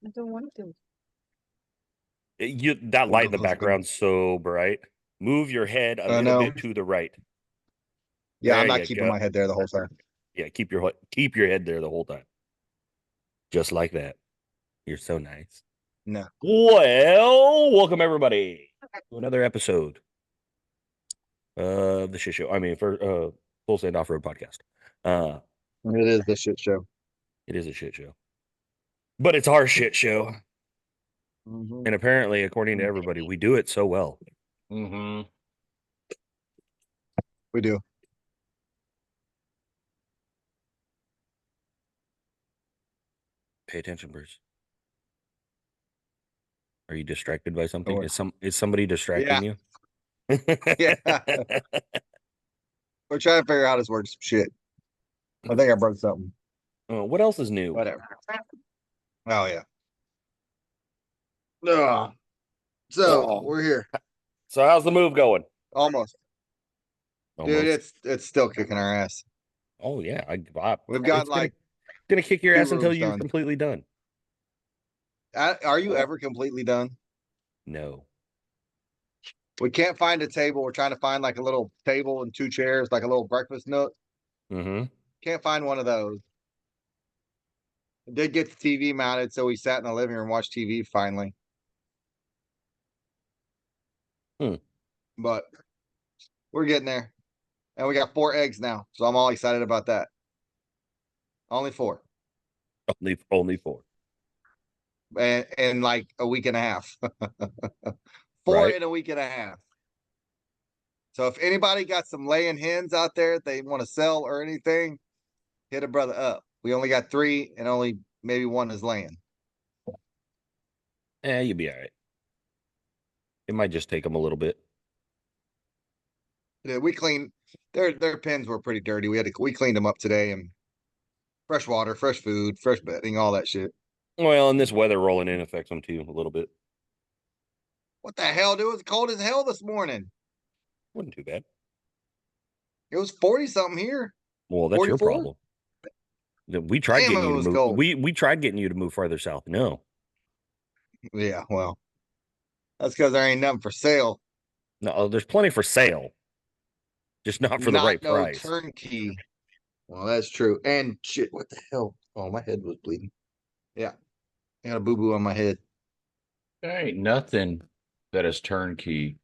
I don't want to. That light in the background's so bright. Move your head a little bit to the right. Yeah, There I'm not you keeping go. my head there the whole time. Yeah, keep your head there the whole time. Just like that. You're so nice. No. Well, welcome everybody to another episode of the shit show. I mean, for Full Send Off Road Podcast. It is the shit show. It is a shit show, but it's our shit show, and apparently, according to everybody, we do it so well. We do. Pay attention, Bruce. Are you distracted by something? Oh. Is somebody distracting you? Yeah. We're trying to figure out how this works. Shit. I think I broke something. What else is new? Whatever. Oh yeah. So we're here. So how's the move going? Almost. Dude, it's still kicking our ass. Oh yeah, we've got gonna kick your ass until you're done. completely done. Are you ever completely done? No. We can't find a table. We're trying to find like a little table and 2 chairs, like a little breakfast nook. Can't find one of those. I did get the TV mounted, so we sat in the living room and watched TV finally. But we're getting there. And we got 4 eggs now, so I'm all excited about that. Only 4. Only 4. And like a week and a half. 4 in a week and a half. So if anybody got some laying hens out there they want to sell or anything, hit a brother up. We only got 3 and only maybe 1 is laying. You'll be all right. It might just take them a little bit. Yeah, we cleaned their pens were pretty dirty. We cleaned them up today, and fresh water, fresh food, fresh bedding, all that shit. Well, and this weather rolling in affects them too a little bit. What the hell, dude? It was cold as hell this morning. Wasn't too bad. It was 40 something here. Well, that's 44? Your problem. We tried getting you to move. Cold. We tried getting you to move farther south. No. Yeah, well, that's because there ain't nothing for sale. No, there's plenty for sale. Just not for the right price. Turnkey. Well, that's true. And shit, what the hell? Oh, my head was bleeding. Yeah. I got a boo-boo on my head. There ain't nothing that is turnkey.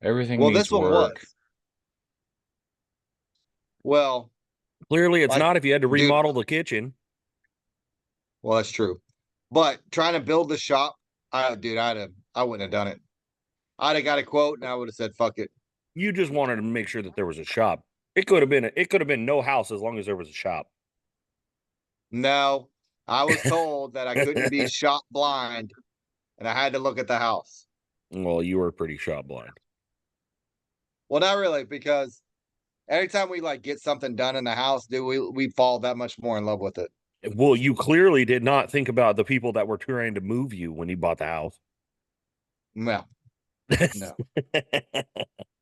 Everything needs this one work. Was. Well, clearly it's not if you had to remodel the kitchen. Well, that's true. But trying to build the shop, I wouldn't have done it. I'd have got a quote and I would have said, fuck it. You just wanted to make sure that there was a shop. It could have been no house as long as there was a shop. No, I was told that I couldn't be shop blind and I had to look at the house. Well, you were pretty shop blind. Well, not really, because every time we get something done in the house, dude, we fall that much more in love with it. Well, you clearly did not think about the people that were trying to move you when you bought the house. No. No.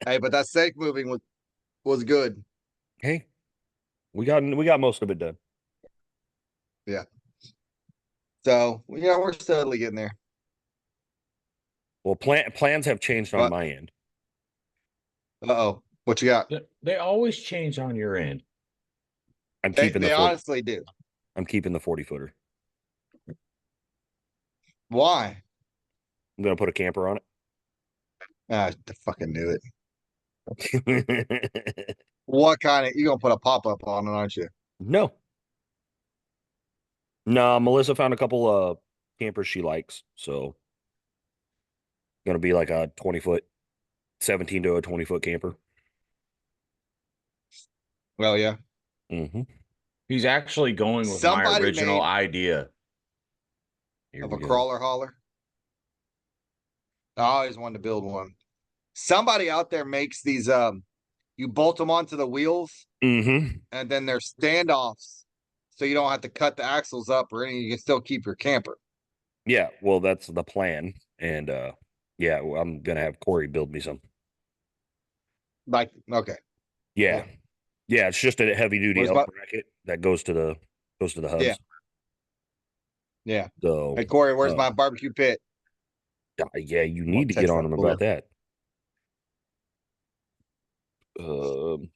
Hey, but that safe moving was good. Hey, we got most of it done. Yeah. So we're steadily getting there. Well, plans have changed on my end. Uh-oh. What you got? They always change on your end. I'm keeping they honestly do. I'm keeping the 40-footer. Why? I'm gonna put a camper on it. I fucking knew it. What kind of? You gonna put a pop-up on it, aren't you? No. No, Melissa found a couple of campers she likes, so gonna be like a 20-foot, 17 to a 20-foot camper. Well, yeah. He's actually going with my original idea of a crawler hauler. I always wanted to build one. Somebody out there makes these. You bolt them onto the wheels, and then they're standoffs, so you don't have to cut the axles up or anything. You can still keep your camper. Yeah, well, that's the plan, and yeah, I'm gonna have Corey build me some. Okay. Yeah. Yeah, it's just a heavy duty L bracket that goes to the hubs. Yeah. Yeah. So Hey Corey, where's uh, my barbecue pit? yeah, you I'll need to get text on that him fool. about that. Um,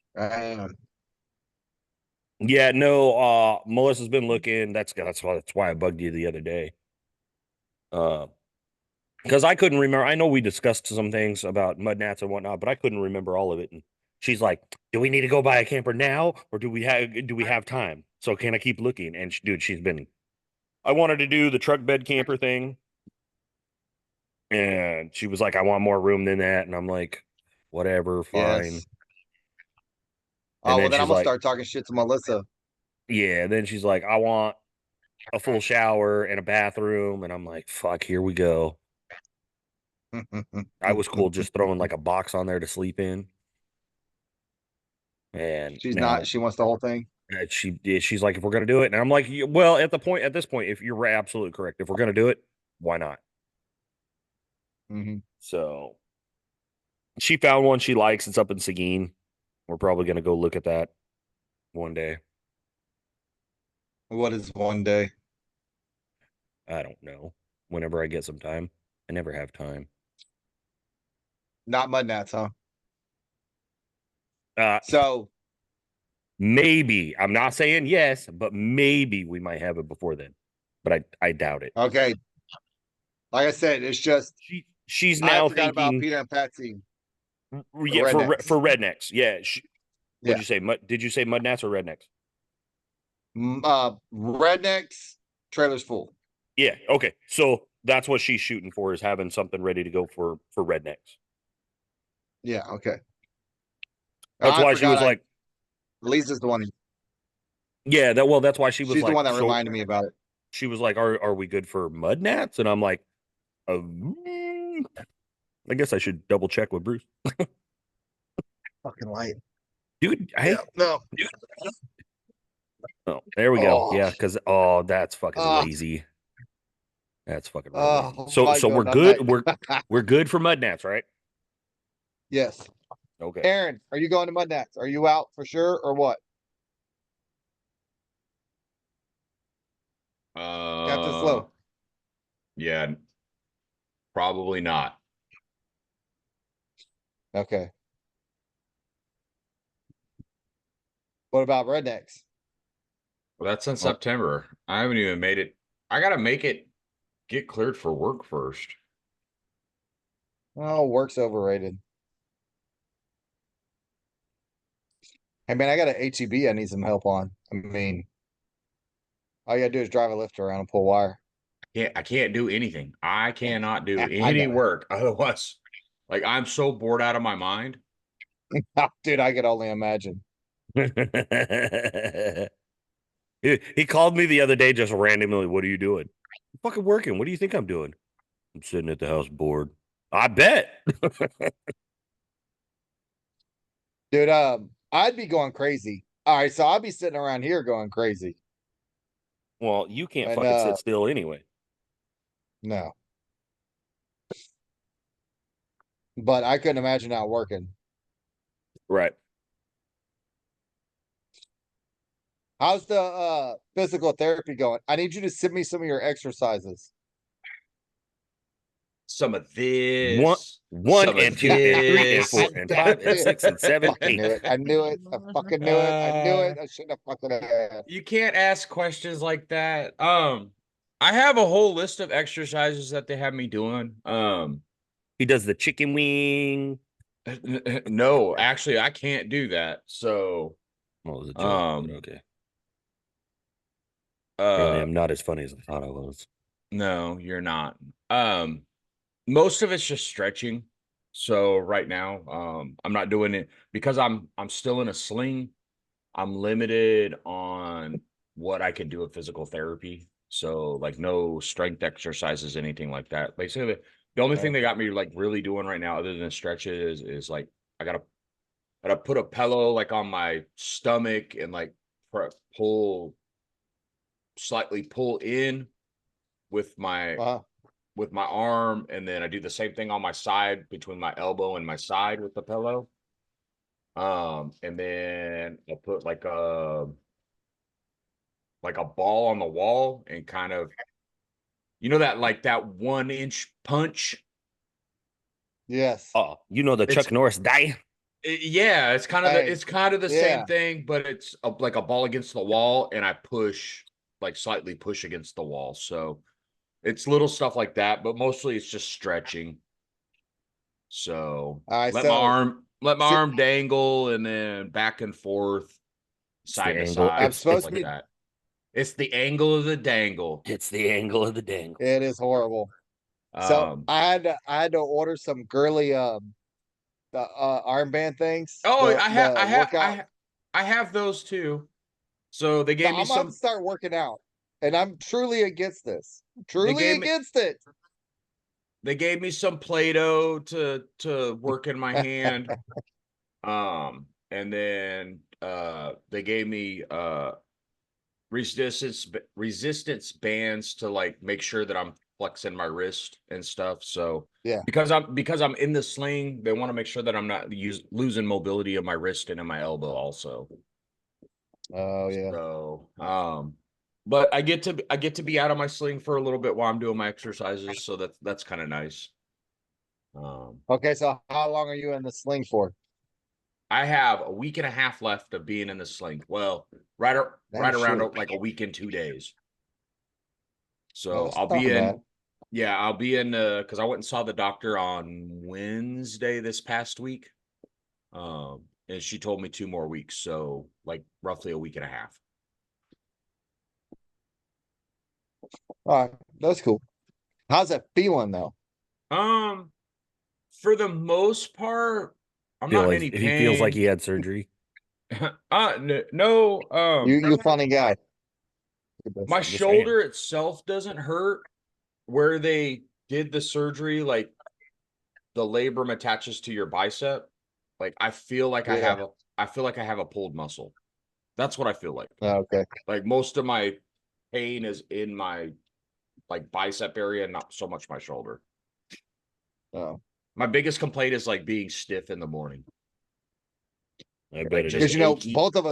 yeah, no, Melissa's been looking. That's why I bugged you the other day. Because I couldn't remember. I know we discussed some things about mud gnats and whatnot, but I couldn't remember all of it. And she's like, "Do we need to go buy a camper now, or do we have time? So can I keep looking?" And dude, she's been. I wanted to do the truck bed camper thing, and she was like, "I want more room than that," and I'm like, "Whatever, fine." Yes. And Oh, well, then then I'm she's gonna like, start talking shit to Melissa. "Yeah." Then she's like, "I want a full shower and a bathroom," and I'm like, "Fuck, here we go." I was cool just throwing like a box on there to sleep in. And She's now not. She wants the whole thing. she's like, if we're gonna do it, and I'm like, well, at this point, if you're absolutely correct, if we're gonna do it, why not? Mm-hmm. So she found one she likes. It's up in Seguin. We're probably gonna go look at that one day. What is one day? I don't know. Whenever I get some time, I never have time. Not mud gnats, huh? Uh, So maybe I'm not saying yes, but maybe we might have it before then. But I doubt it. okay, like I said, it's just She's I now forgot about thinking, Peanut and Patsy. yeah, for Rednecks. rednecks. Yeah. Yeah. What'd you say? Did you say mud gnats or rednecks? Rednecks. Trailers full. Yeah. Okay. So that's what she's shooting for, is having something ready to go for rednecks. Yeah. Okay. That's I why she forgot. was like, Lisa's the one. yeah. That's why she was She's the like, one that so reminded me about it. she was like, are we good for mud gnats? And I'm like, I guess I should double check with Bruce, Fucking light. dude. Yeah. No. Oh, there we go. Oh. Yeah, because that's fucking lazy. That's fucking real lazy. Oh So my so we're God. I'm not. good. We're good for mud gnats, right? Yes. Okay. Aaron, are you going to mud gnats? Are you out for sure or what? Captain Slow. Yeah, probably not. Okay. What about rednecks? Well, that's in Oh. September. I haven't even made it. I gotta make it get cleared for work first. Oh, work's overrated. Hey man, I got an HEB I need some help on. I mean, all you gotta do is drive a lift around and pull wire. I can't do anything. I cannot do I any know. work otherwise. Like I'm so bored out of my mind. Dude, I could only imagine. He called me the other day just randomly. What are you doing? I'm fucking working. What do you think I'm doing? I'm sitting at the house bored. I bet. Dude, I'd be going crazy. All right, so I'd be sitting around here going crazy. Well, you can't And fucking sit still anyway. no. But I couldn't imagine not working. Right. How's the physical therapy going? I need you to send me some of your exercises. Some of One, this, one some and of two and three and this. four and five and six and seven, Fucking eight. knew it. I knew it. I fucking knew it. I knew it. I shouldn't have fucking asked. You can't ask questions like that. I have a whole list of exercises that they have me doing. He does the chicken wing. No, actually, I can't do that. So, Well, it was a joke, but okay. Apparently, I'm not as funny as I thought I was. No, you're not. Most of it's just stretching. So right now, I'm not doing it because I'm still in a sling. I'm limited on what I can do with physical therapy. So like no strength exercises, anything like that. Basically, the only thing they got me like really doing right now, other than stretches, is like I gotta put a pillow like on my stomach and like slightly pull in with my arm, and then I do the same thing on my side between my elbow and my side with the pillow. And then I'll put like a ball on the wall and kind of You know that like that 1-inch punch? Yes. Oh, you know the It's- Chuck Norris die. Yeah, it's kind of Hey, it's kind of the yeah. same thing, but it's like a ball against the wall, and I push like slightly push against the wall. So it's little stuff like that, but mostly it's just stretching. So All right, let so my see- arm dangle and then back and forth, side to angle. side, I'm It's- stuff supposed like to be. that. It's the angle of the dangle. It's the angle of the dangle. It is horrible. So Um, I had to order some girly the armband things. oh, The workout. I have those too. So they So gave me I'm about to some. start working out, and I'm truly against this. Truly gave me- against it. They gave me some Play-Doh to work in my hand. And then they gave me resistance bands to like make sure that I'm flexing my wrist and stuff. So Yeah. because I'm in the sling, they want to make sure that I'm not losing mobility of my wrist and in my elbow also. Oh yeah. So but I get to be out of my sling for a little bit while I'm doing my exercises, so that's kind of nice. Okay, so how long are you in the sling for? I have a week and a half left of being in the sling. Well, right around shit. like a week and 2 days. So Oh, that's I'll not be in. bad. Yeah, I'll be in because I went and saw the doctor on Wednesday this past week. And she told me 2 more weeks, so like roughly a week and a half. All right, that's cool. How's that feeling though? For the most part, I'm Feel not in like any he feels like pain. he had surgery. No, You funny guy. my just saying. shoulder itself doesn't hurt. Where they did the surgery, like the labrum attaches to your bicep. Like I feel like I Yeah. have a pulled muscle. That's what I feel like. Okay. Like most of my pain is in my like bicep area, not so much my shoulder. Oh. My biggest complaint is like being stiff in the morning. I bet Like it just Because is. achy. both of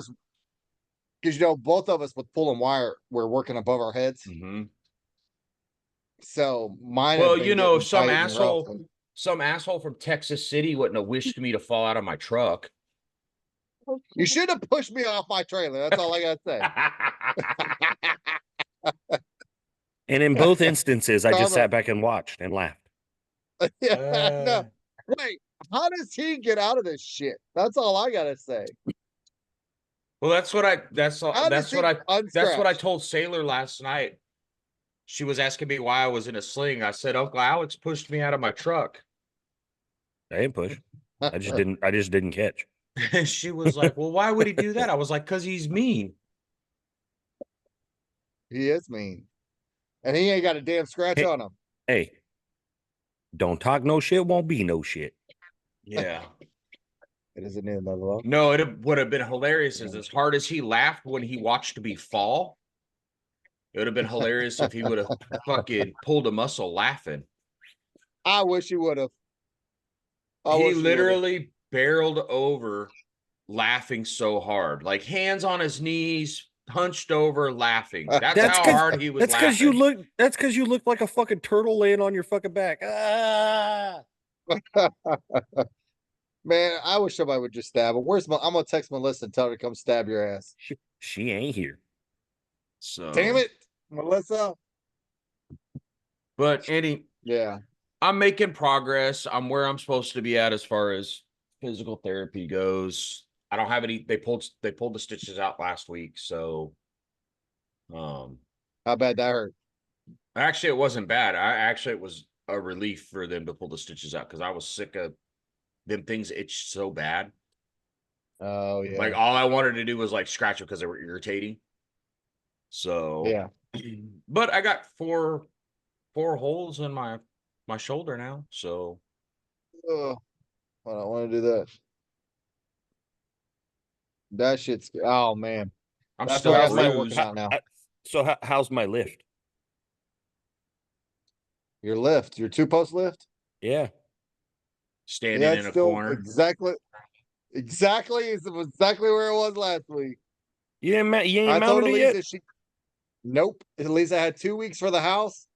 us with pulling wire, we're working above our heads. Mhm. So mine. Well, have been you know, getting tight and rough. some asshole from Texas City wouldn't have wished me to fall out of my truck. You should have pushed me off my trailer. That's all I gotta say. And in both instances, I just Karma. sat back and watched and laughed. Yeah, no. Wait, how does he get out of this shit? That's all I gotta say. Well, that's what I Unscratch? told Sailor last night. She was asking me why I was in a sling. I said, Uncle Alex pushed me out of my truck. I didn't push. I just didn't catch. And she was like, well, why would he do that? I was like, because he's mean. He is mean. And he ain't got a damn scratch Hey. on him. Hey, don't talk no shit, won't be no shit. Yeah. It isn't in the level. No, it would have been hilarious is as hard as he laughed when he watched me fall. It would have been hilarious if he would have fucking pulled a muscle laughing. I wish he would have. He literally barreled over laughing so hard. Like hands on his knees, hunched over laughing. That's how hard he was That's laughing. That's because you look like a fucking turtle laying on your fucking back. Ah! Man, I wish somebody would just stab him. I'm gonna text Melissa and tell her to come stab your ass. She ain't here. So Damn it, Melissa. But Yeah. I'm making progress. I'm where I'm supposed to be at as far as physical therapy goes. I don't have any. They pulled the stitches out last week, so How bad that hurt? actually it wasn't bad. It was a relief for them to pull the stitches out because I was sick of them things itch so bad. Oh yeah. Like all I wanted to do was like scratch them because they were irritating. So Yeah. But I got four holes in my shoulder now. So Oh, I don't want to do that. That shit's. Oh man. I'm That's still why I started bruised. working out now. So how's my lift? Your lift, your 2-post lift. Yeah. Standing Yeah, in it's a still corner. exactly where it was last week. You ain't I told mounted it yet? Elisa Nope. Elisa had 2 weeks for the house.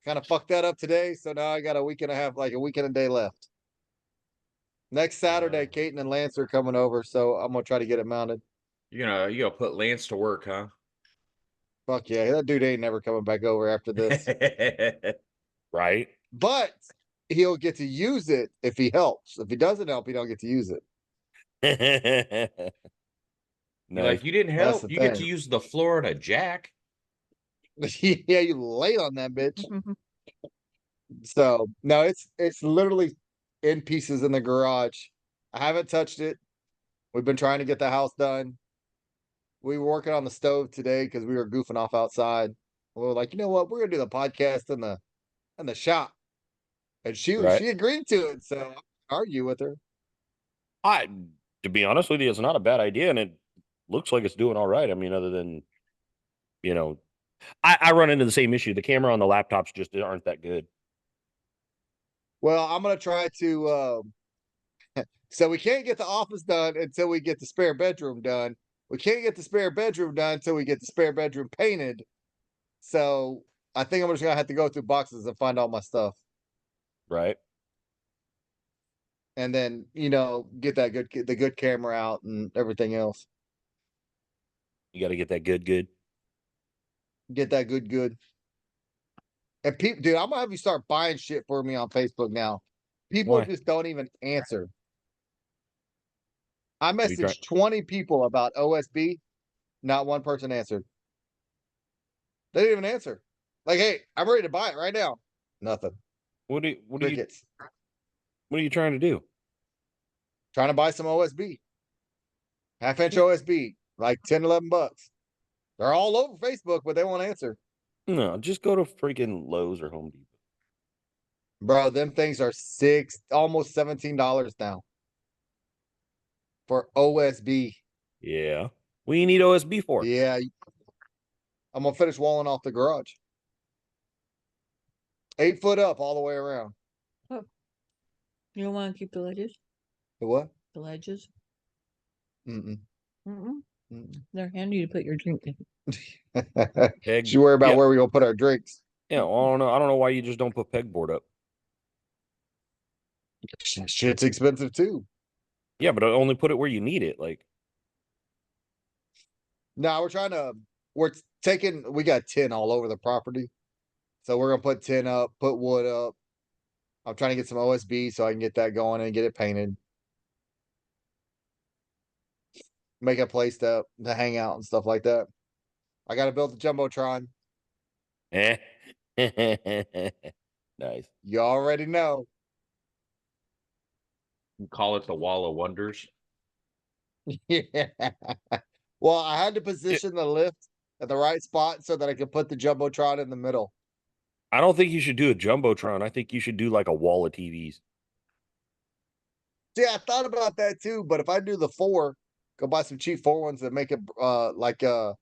Kind of fucked that up today, so now I got a week and a half, like a week and a day left. Next Saturday, Caton and Lance are coming over, so I'm gonna try to get it mounted. You gonna put Lance to work, huh? Fuck yeah, that dude ain't never coming back over after this. Right? But he'll get to use it if he helps. If he doesn't help, he don't get to use it. You're Nice. like, you didn't That's help. the You get to thing. use the Florida Jack. Yeah, you late on that bitch. So no, it's literally in pieces in the garage. I haven't touched it. We've been trying to get the house done. We were working on the stove today because we were goofing off outside. We were like, you know what? We're gonna do the podcast in the shop. And Right. she agreed to it. So I argue with her. To be honest with you, it's not a bad idea, and it looks like it's doing all right. I mean, other than, you know, I run into the same issue. The camera on the laptops just aren't that good. Well, I'm gonna try to so we can't get the office done until we get the spare bedroom done. We can't get the spare bedroom done until we get the spare bedroom painted. So I think I'm just gonna have to go through boxes and find all my stuff. Right? And then, get the good camera out and everything else. You got to get that good. Get that good. And people, dude, I'm gonna have you start buying shit for me on Facebook now. People Why? just don't even answer. I What are you trying? messaged 20 people about OSB, not one person answered. They didn't even answer. Like, hey, I'm ready to buy it right now. Nothing. What are you Crickets. trying to do? Trying to buy some OSB. Half-inch OSB, like 10, $11. They're all over Facebook, but they won't answer. No, just go to freaking Lowe's or Home Depot. Bro, them things are almost $17 now for OSB. Yeah. What do you need OSB for? Yeah, I'm gonna finish walling off the garage. 8 foot up all the way around. You don't want to keep the ledges? The what? The ledges? Mm-mm. Mm-mm. Mm-mm. They're handy to put your drink in. Peg. Should worry about Yeah. where we're gonna put our drinks. Yeah, well, I don't know. I don't know why you just don't put pegboard up. Shit's expensive too. Yeah, but only put it where you need it. Like, No, we got tin all over the property. So we're gonna put tin up, put wood up. I'm trying to get some OSB so I can get that going and get it painted. Make a place to hang out and stuff like that. I gotta build the Jumbotron. eh. Nice. You already know. Call it the Wall of Wonders. Yeah. Well, I had to position the lift at the right spot so that I could put the Jumbotron in the middle. I don't think you should do a Jumbotron. I think you should do like a wall of TVs. See, I thought about that too, but if I do the 4, go buy some cheap 4 ones and make it like old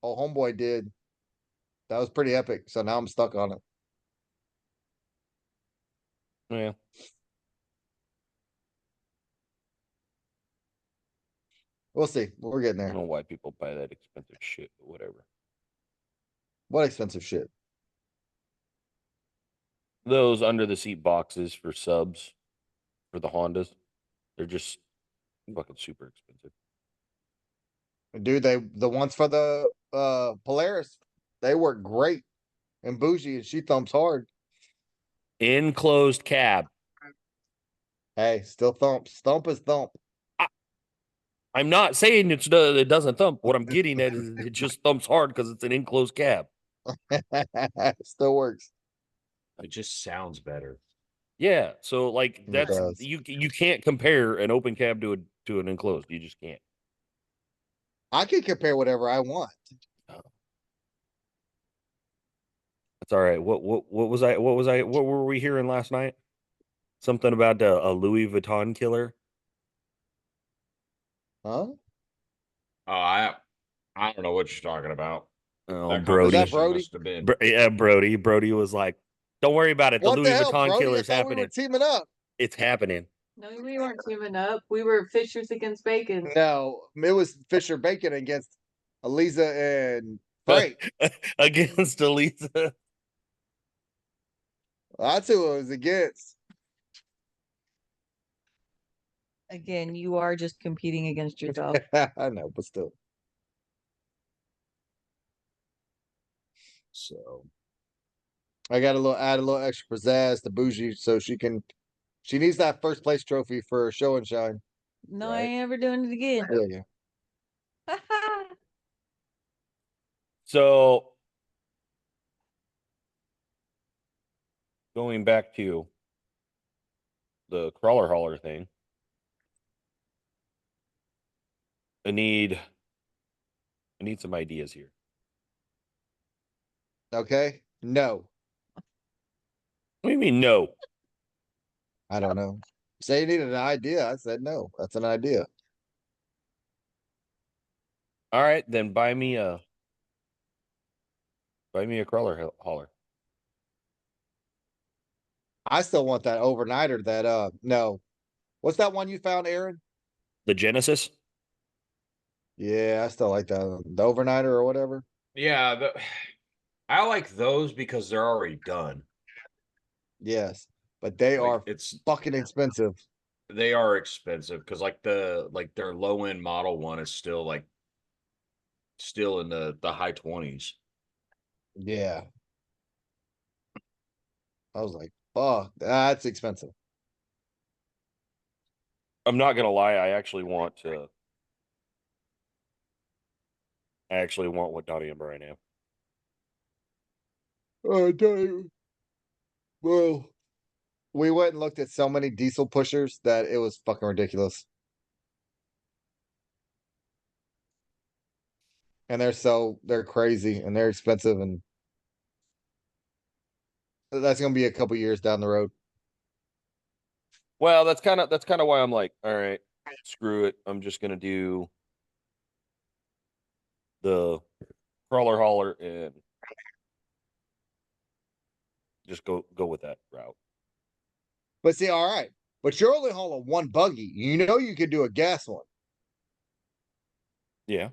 homeboy did. That was pretty epic. So now I'm stuck on it. Yeah. We'll see. We're getting I there. don't know why people buy that expensive shit, but whatever. What expensive shit? Those under the seat boxes for subs for the Hondas, they're just fucking super expensive. Dude, the ones for the Polaris, they work great. And bougie, and she thumps hard. Enclosed cab. Hey, still thumps. Thump is thump. I'm not saying it doesn't thump. What I'm getting at is it just thumps hard because it's an enclosed cab. Still works. It just sounds better. Yeah, so like It that's does. you can't compare an open cab to an enclosed. You just can't. I can compare whatever I want. That's all right. What were we hearing last night? Something about a Louis Vuitton killer. Huh? Oh, I don't know what you're talking about. Oh, That Brody. Was that conversation Brody? must have been. Yeah, Brody. Brody was like, "Don't worry about it. The What Louis the hell, Vuitton Brody? I killer's thought we were happening. teaming up. It's happening." No, we weren't teaming up. We were Fishers against Bacon. No, it was Fisher Bacon against Eliza and Frank. Against Elisa. That's who it was against. Again, you are just competing against yourself. I know, but still. So I got add a little extra pizzazz to Bougie so she needs that first place trophy for show and shine. No, I Right. ain't ever doing it again. Yeah. So going back to the crawler hauler thing, I need some ideas here. Okay. No. What do you mean no? I don't know. Say you needed an idea. I said no. That's an idea. All right, then buy me a crawler hauler. I still want that overnighter that no. What's that one you found, Aaron? The Genesis? Yeah, I still like that. The overnighter or whatever. Yeah, I like those because they're already done. Yes. But they Like, are fucking expensive. They are expensive because their low end model one is still in the high 20s. Yeah. I was like, fuck, that's expensive. I'm not gonna lie, I actually want what Donnie and Brian have. I tell you. Well, we went and looked at so many diesel pushers that it was fucking ridiculous. And they're crazy and they're expensive, and that's gonna be a couple years down the road. Well, that's kind of why I'm like, all right, screw it. I'm just gonna do the crawler hauler and just go with that route. But see, all right. But you're only hauling one buggy. You know you could do a gas one. Yeah.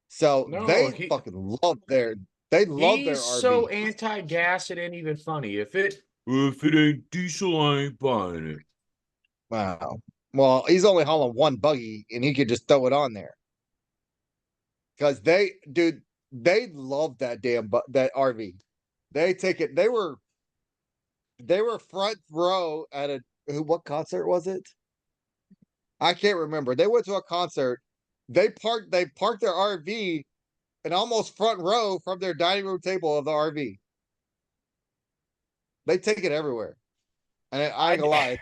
So No, they fucking love their He's so RV. anti-gas, it ain't even funny. If it ain't diesel, I ain't buying it. Wow. Well, he's only hauling one buggy and he could just throw it on there. Because they love that that RV. They take it. They were front row at what concert was it? I can't remember. They went to a concert. They parked their RV and almost front row from their dining room table of the RV. They take it everywhere. And I ain't gonna lie,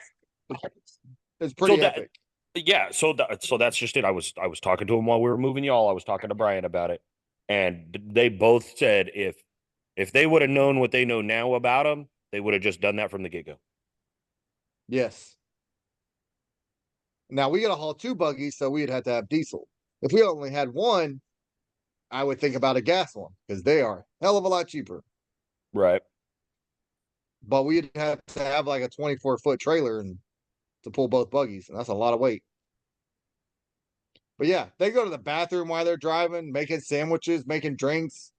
it's pretty epic. Yeah, so that's just it. I was talking to him while we were moving y'all. I was talking to Brian about it, and they both said if they would have known what they know now about him, they would have just done that from the get-go. Yes. Now we gotta haul two buggies, so we'd have to have diesel. If we only had one, I would think about a gas one because they are a hell of a lot cheaper. Right. But we'd have to have like a 24-foot trailer and to pull both buggies, and that's a lot of weight. But yeah, they go to the bathroom while they're driving, making sandwiches, making drinks,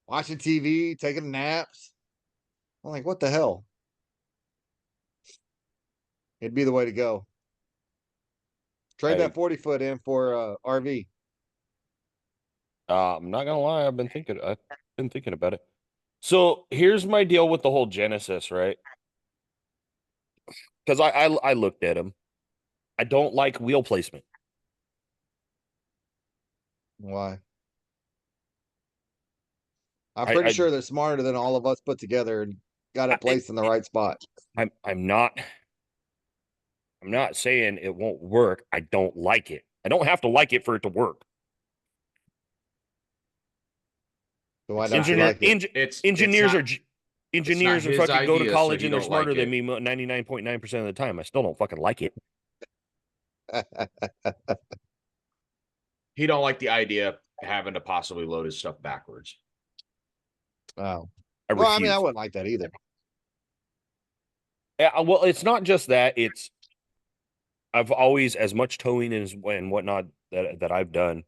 watching TV, taking naps. I'm like, what the hell? It'd be the way to go. Trade that 40-foot in for RV. I'm not gonna lie, I've been thinking about it. So here's my deal with the whole Genesis, right? Because I looked at him. I don't like wheel placement. Why? I'm pretty sure they're smarter than all of us put together and got it placed in the right spot. I'm not saying it won't work. I don't like it. I don't have to like it for it to work. So why don't you like it? Engineers are fucking go to college and they're smarter than me 99.9% of the time. I still don't fucking like it. He don't like the idea of having to possibly load his stuff backwards. Wow. I wouldn't like that either. Yeah, well, it's not just that. It's I've always, as much towing and whatnot that I've done,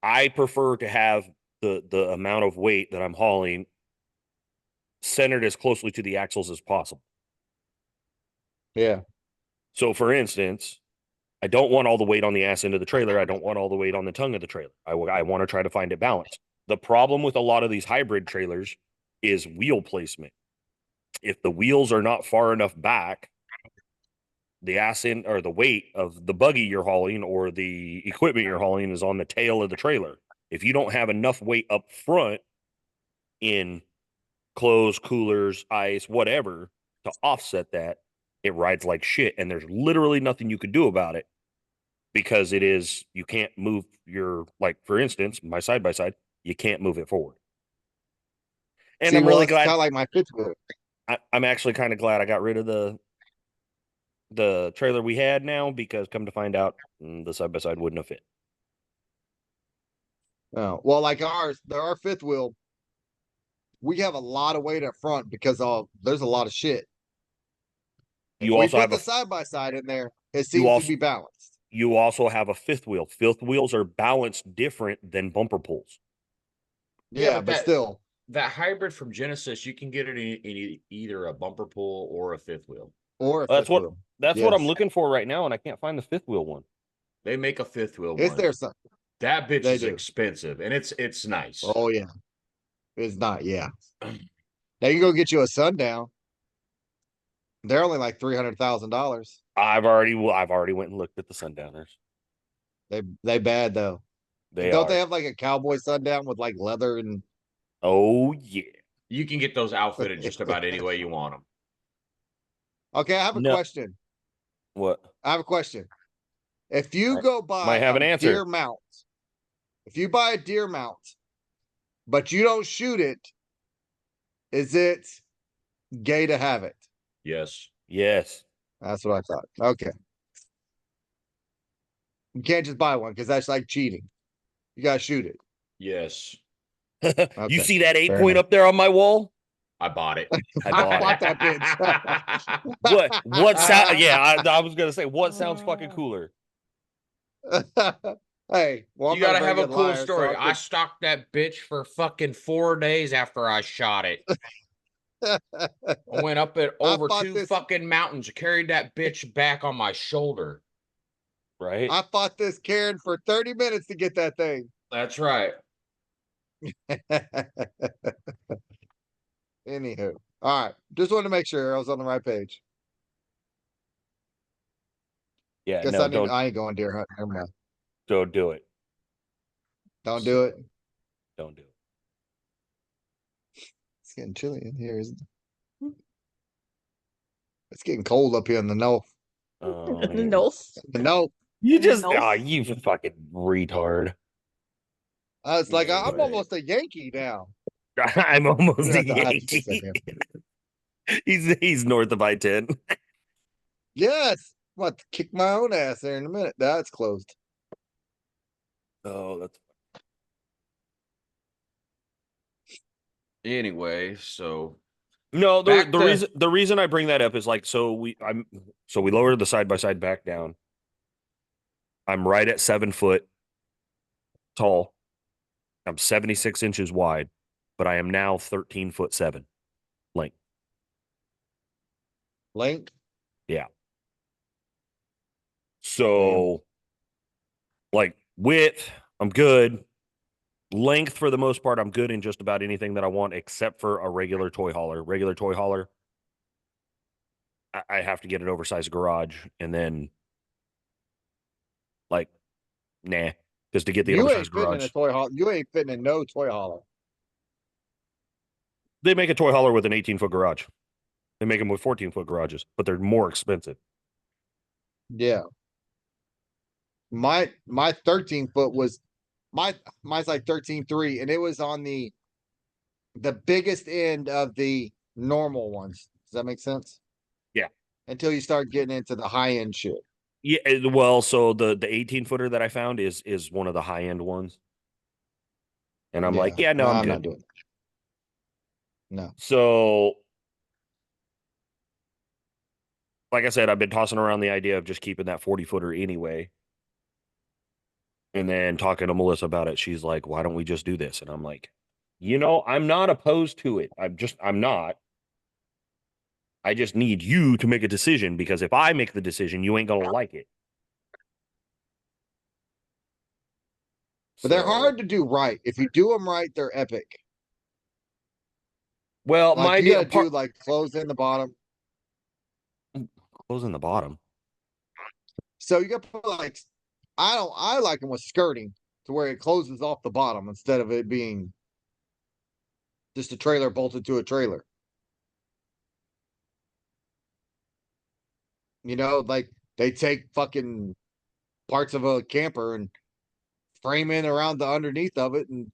I prefer to have the amount of weight that I'm hauling centered as closely to the axles as possible. Yeah. So, for instance, I don't want all the weight on the ass end of the trailer. I don't want all the weight on the tongue of the trailer. I want to try to find it balanced. The problem with a lot of these hybrid trailers is wheel placement. If the wheels are not far enough back, the ass end or the weight of the buggy you're hauling or the equipment you're hauling is on the tail of the trailer. If you don't have enough weight up front in clothes, coolers, ice, whatever, to offset that, it rides like shit. And there's literally nothing you could do about it because you can't move like, for instance, my side by side, you can't move it forward. And See, I'm well, really it's glad. kind of like my fifth wheel. I'm actually kind of glad I got rid of the trailer we had now, because come to find out, the side by side wouldn't have fit. Oh, well, like our fifth wheel, we have a lot of weight up front because there's a lot of shit. If You we also put have the a side by side in there, it seems to also be balanced. you also have a fifth wheel. Fifth wheels are balanced different than bumper pulls. Yeah, but still, that hybrid from Genesis, you can get it in either a bumper pull or a fifth wheel. or a That's fifth what wheel. that's what I'm Yes. looking for right now, and I can't find the fifth wheel one. They make a fifth wheel Is one. there some? That bitch They is do. expensive, and it's nice. Oh yeah, it's not. Yeah, now you can go get you a Sundown. They're only like $300,000. I've already went and looked at the Sundowners. They bad though. They Don't are. they have like a cowboy Sundown with like leather and? Oh yeah. You can get those outfitted just about any way you want them. Okay, I have a No. question. What? I have a question. If you go buy Might have an a answer. deer mount, if you buy a deer mount, but you don't shoot it, is it gay to have it? Yes. Yes. That's what I thought. Okay. You can't just buy one because that's like cheating. You gotta shoot it. Yes. You Okay, see that 8 fair point enough. up there on my wall? I bought it. I I bought bought it. that bitch. What sound? Yeah, I was gonna say, what sounds fucking cooler? Hey, well, I'm You gotta not have a very good cool liar, so story. I I stocked that bitch for fucking 4 days after I shot it. could- I went up it I over fought 2 this- fucking mountains, carried that bitch back on my shoulder. Right? I fought this Karen for 30 minutes to get that thing. That's right. Anywho, all right. Just wanted to make sure I was on the right page. Yeah, Guess no, I ain't going deer hunting. Never mind. don't do it. Don't do it. Don't do it. It's getting chilly in here, isn't it? It's getting cold up here in the north. Oh, The man. North. The north. You In the just North? you fucking retard. I was like, I'm Right. almost a Yankee now. I'm almost We a have to hide this Yankee. in He's north of I-10. Yes. I'm about to kick my own ass there in a minute. That's closed. Oh, that's Anyway, so no. Back to- The reason I bring that up is like, so we lowered the side by side back down. I'm right at 7 foot tall. I'm 76 inches wide, but I am now 13'7" length. Link. So, like width, I'm good. Length, for the most part, I'm good in just about anything that I want, except for a regular toy hauler. Regular toy hauler, I have to get an oversized garage, and then, like, nah, because to get the You ain't oversized fitting in a garage, toy hauler. You ain't fitting in no toy hauler. they make a toy hauler with an 18-foot garage. They make them with 14-foot garages, but they're more expensive. Yeah. My 13-foot was mine's like 13.3, and it was on the biggest end of the normal ones. Does that make sense? Yeah. Until you start getting into the high end shit. Yeah, well, so the 18-footer that I found is one of the high-end ones. And I'm like, yeah, no, I'm not good. doing it. No. So, like I said, I've been tossing around the idea of just keeping that 40-footer anyway. And then talking to Melissa about it, she's like, why don't we just do this? And I'm like, You know, I'm not opposed to it. I'm not. I just need you to make a decision because if I make the decision, you ain't gonna like it. But they're So, hard to do right. If you do them right, they're epic. well, my Like you idea gotta do like close in the bottom. closing the bottom. So you gotta put like I like them with skirting to where it closes off the bottom instead of it being just a trailer bolted to a trailer. You know, like they take fucking parts of a camper and frame in around the underneath of it and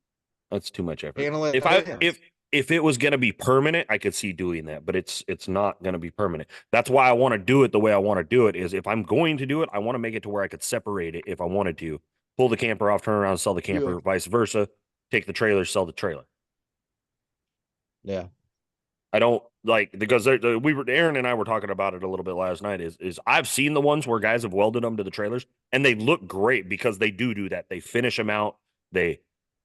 That's too much effort. panel it If I in. if it was gonna be permanent, I could see doing that, but it's not gonna be permanent. That's why I want to do it the way I want to do it. Is if I'm going to do it, I want to make it to where I could separate it if I wanted to. Pull the camper off, turn around, sell the camper, vice versa. Take the trailer, sell the trailer. Yeah. I don't like because Aaron and I were talking about it a little bit last night. Is I've seen the ones where guys have welded them to the trailers and they look great because they do that. They finish them out.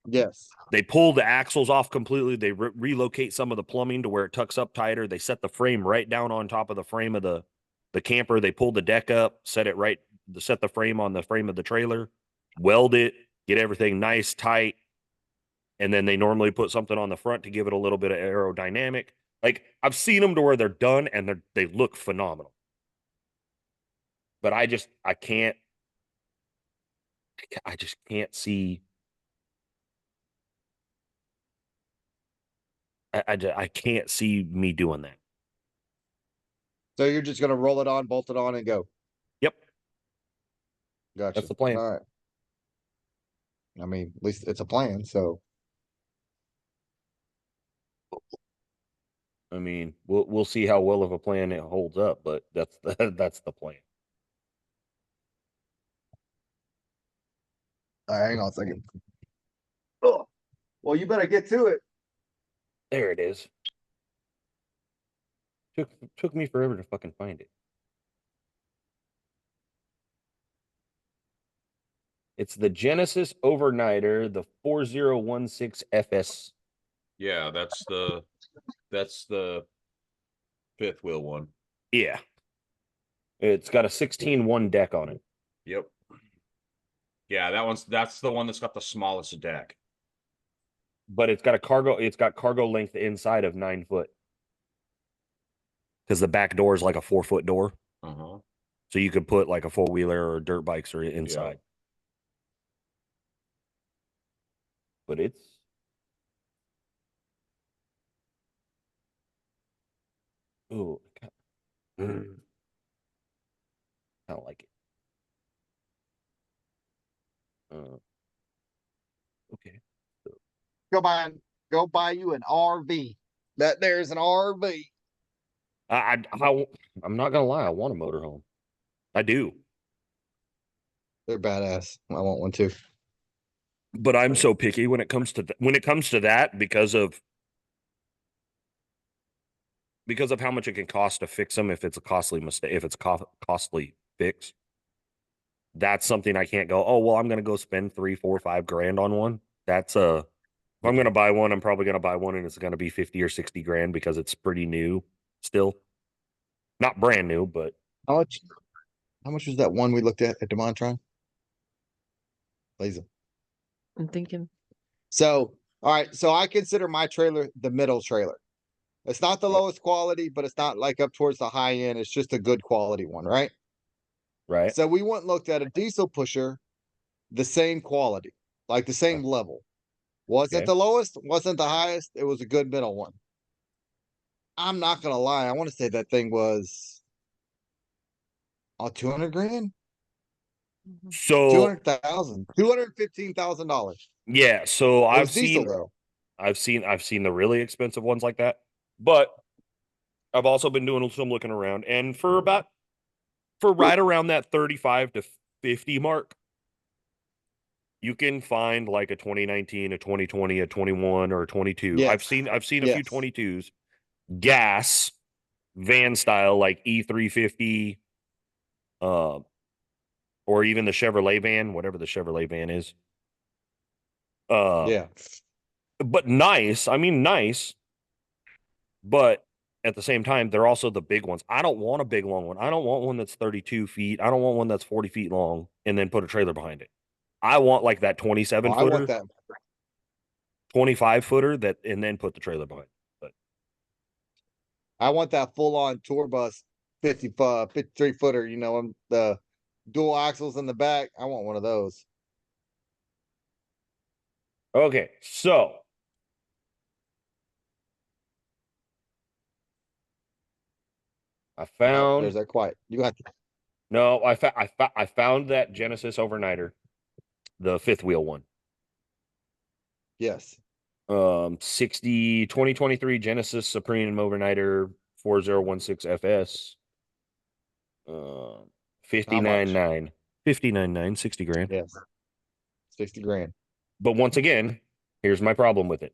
Yes. They pull the axles off completely. They relocate some of the plumbing to where it tucks up tighter. They set the frame right down on top of the frame of the camper. They pull the deck up, set the frame on the frame of the trailer, weld it, get everything nice, tight. And then they normally put something on the front to give it a little bit of aerodynamic. Like I've seen them to where they're done and they look phenomenal. But I just can't see. I can't see me doing that. So you're just gonna roll it on, bolt it on, and go. Yep. Gotcha. That's the plan. All right. I mean, at least it's a plan. So I mean, we'll see how well of a plan it holds up, but that's that's the plan. all right, hang on a second. Oh, well, you better get to it. There it is. Took me forever to fucking find it. It's the Genesis Overnighter, the 4016 FS. Yeah, that's the fifth wheel one. Yeah. It's got a 16-1 deck on it. Yep. Yeah, that's the one that's got the smallest deck. But it's got cargo length inside of 9 foot. Because the back door is like a 4-foot door. Uh-huh. So you could put like a 4-wheeler or dirt bikes or inside. Yeah. But it's ooh, I don't like it. Okay. Go buy you an RV. That there's an RV. I'm not gonna lie, I want a motorhome. I do. They're badass. I want one too. But I'm so picky when it comes to that because of how much it can cost to fix them if it's a costly mistake, if it's costly fix. That's something I can't go, oh, well, I'm going to go spend 3, 4, 5 grand on one. That's if I'm going to buy one, I'm probably going to buy one and it's going to be 50 or 60 grand because it's pretty new still. Not brand new, but How much was that one we looked at Demontron? Laser. I'm thinking. So, all right. So I consider my trailer the middle trailer. It's not the lowest quality, but it's not like up towards the high end. It's just a good quality one, right? right. So we went and looked at a diesel pusher, the same quality, like the same level. Wasn't Okay. the lowest, wasn't the highest. It was a good middle one. I'm not gonna lie. I want to say that thing was 200 grand, So 200,000, $215,000. yeah, so It was diesel though. I've seen the really expensive ones like that, but I've also been doing some looking around, and for right around that 35 to 50 mark, you can find like a 2019, a 2020, a 21, or a 22. Yes. I've seen a few Yes. 22s, gas, van style like E350, or even the Chevrolet van, whatever the Chevrolet van is. Yeah. but nice. I mean, nice. But at the same time, they're also the big ones. I don't want a big long one. I don't want one that's 32 feet. I don't want one that's 40 feet long and then put a trailer behind it. I want like that 27 I want footer, that. 25 footer that, and then put the trailer behind. But I want that full on tour bus 53 footer, the dual axles in the back. I want one of those. okay, so I Oh, found there's that quiet. You got no, I found that Genesis overnighter, the fifth wheel one. yes. 2023 Genesis Supreme overnighter 4016 FS. 59.9. 59.9, 60 grand. Yes. 60 grand. But once again, here's my problem with it.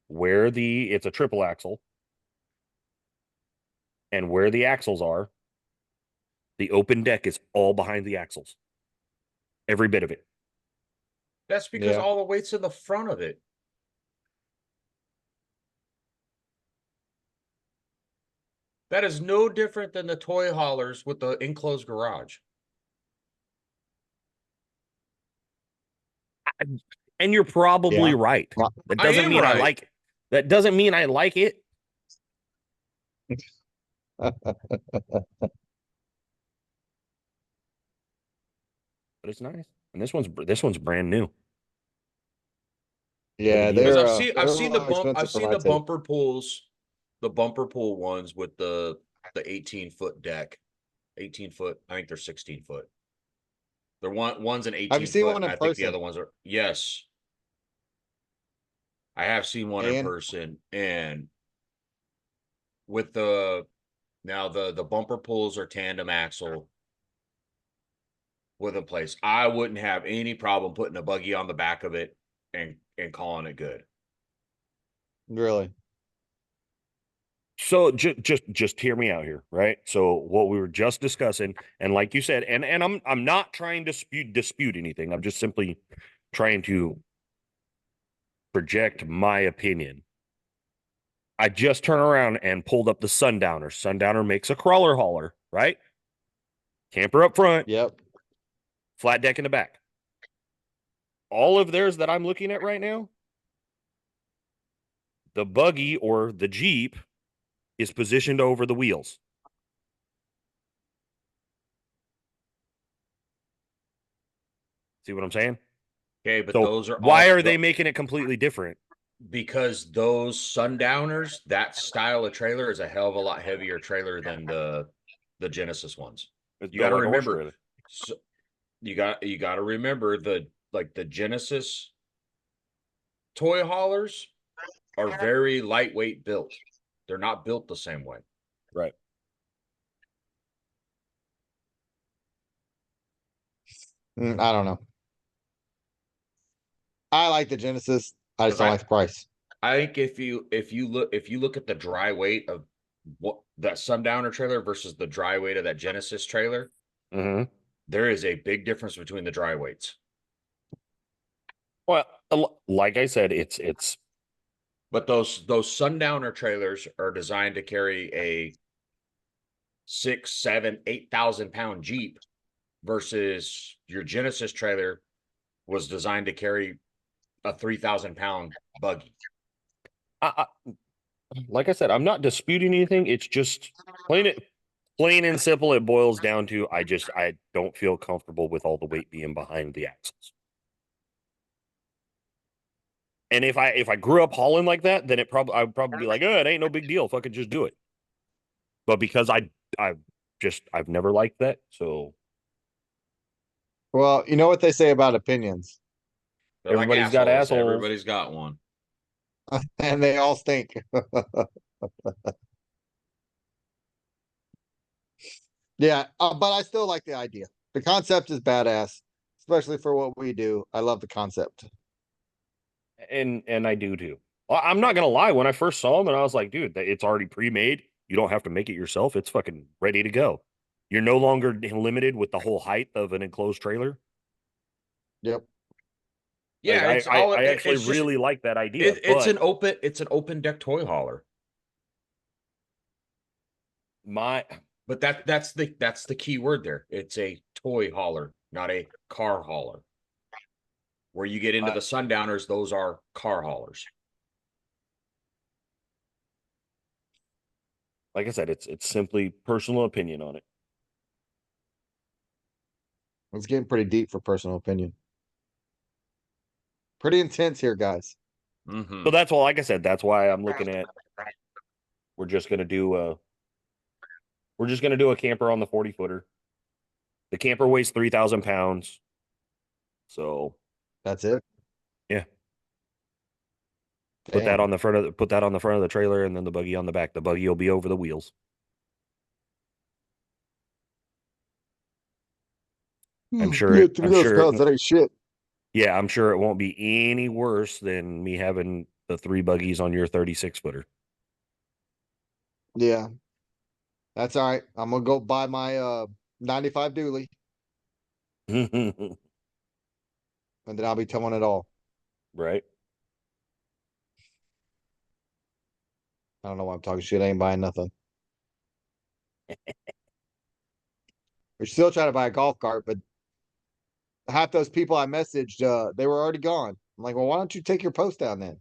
It's a triple axle, and where the axles are, the open deck is all behind the axles. Every bit of it. That's because Yeah. all the weight's in the front of it. That is no different than the toy haulers with the enclosed garage. And you're probably Yeah. right. Well, That I doesn't am mean I right. like it. That doesn't mean I like it. But it's nice. And this one's brand new. Yeah, Because Because they're I've a seen the little expensive I've for seen my the taste. bumper pulls, the bumper pull ones with the 18-foot deck. 18 foot. I think they're 16 foot. They're one's an 18 Have you seen foot, one and in I think the person? other ones are yes. I have seen one in And person, and with now the bumper pulls are tandem axle with a place. I wouldn't have any problem putting a buggy on the back of it and calling it good. really, so just hear me out here, right? So what we were just discussing, and like you said, and I'm not trying to dispute anything. I'm just simply trying to project my opinion. I just turned around and pulled up the Sundowner. Sundowner makes a crawler hauler, right? Camper up front, yep. flat deck in the back. All of theirs that I'm looking at right now, the buggy or the Jeep is positioned over the wheels. See what I'm saying? Okay, but So those are why all are they making it completely different? because those Sundowners, that style of trailer is a hell of a lot heavier trailer than the Genesis ones. It's You got to built like a horse remember, trailer. so you got to remember the Genesis toy haulers are very lightweight built. They're not built the same way. Right. I don't know. I like the Genesis. I just don't like the price. I think if you look at the dry weight of what that Sundowner trailer versus the dry weight of that Genesis trailer, Mm-hmm. there is a big difference between the dry weights. Well, like I said, it's But those Sundowner trailers are designed to carry a 6, 7, 8,000 pound Jeep versus your Genesis trailer was designed to carry a 3,000 pound buggy. like I said, I'm not disputing anything. It's just plain and simple. It boils down to I don't feel comfortable with all the weight being behind the axles. And if I grew up hauling like that, then I would probably be like, oh, it ain't no big deal. Fucking just do it. But because I've never liked that, so Well, you know what they say about opinions, They're like Everybody's got assholes. Everybody's got one. and they all stink. Yeah, but I still like the idea. The concept is badass, especially for what we do. I love the concept. and I do too. I'm not gonna lie. When I first saw them, and I was like, dude, it's already pre-made. You don't have to make it yourself. It's fucking ready to go. You're no longer limited with the whole height of an enclosed trailer. Yep. Yeah, Like, it's I all. actually It's just really like that idea. it's but an open deck toy hauler. my But that's the key word there. It's a toy hauler, not a car hauler. Where you get into the sundowners, those are car haulers. like I said, it's simply personal opinion on it. It's getting pretty deep for personal opinion. Pretty intense here, guys. Mm-hmm. So that's all. Like I said, that's why I'm looking at. We're just gonna do a camper on the 40-footer. The camper weighs 3,000 pounds. So That's it. yeah, put that Damn. on the front of the trailer, and then the buggy on the back. The buggy will be over the wheels. I'm sure. Yeah, I'm 3,000 sure. pounds, that ain't shit. Yeah, I'm sure it won't be any worse than me having the 3 buggies on your 36-footer. Yeah. That's all right. I'm gonna go buy my 95 dually, and then I'll be towing it all. Right. I don't know why I'm talking shit. I ain't buying nothing. We're still trying to buy a golf cart, but half those people I messaged, they were already gone. I'm like, well, why don't you take your post down then?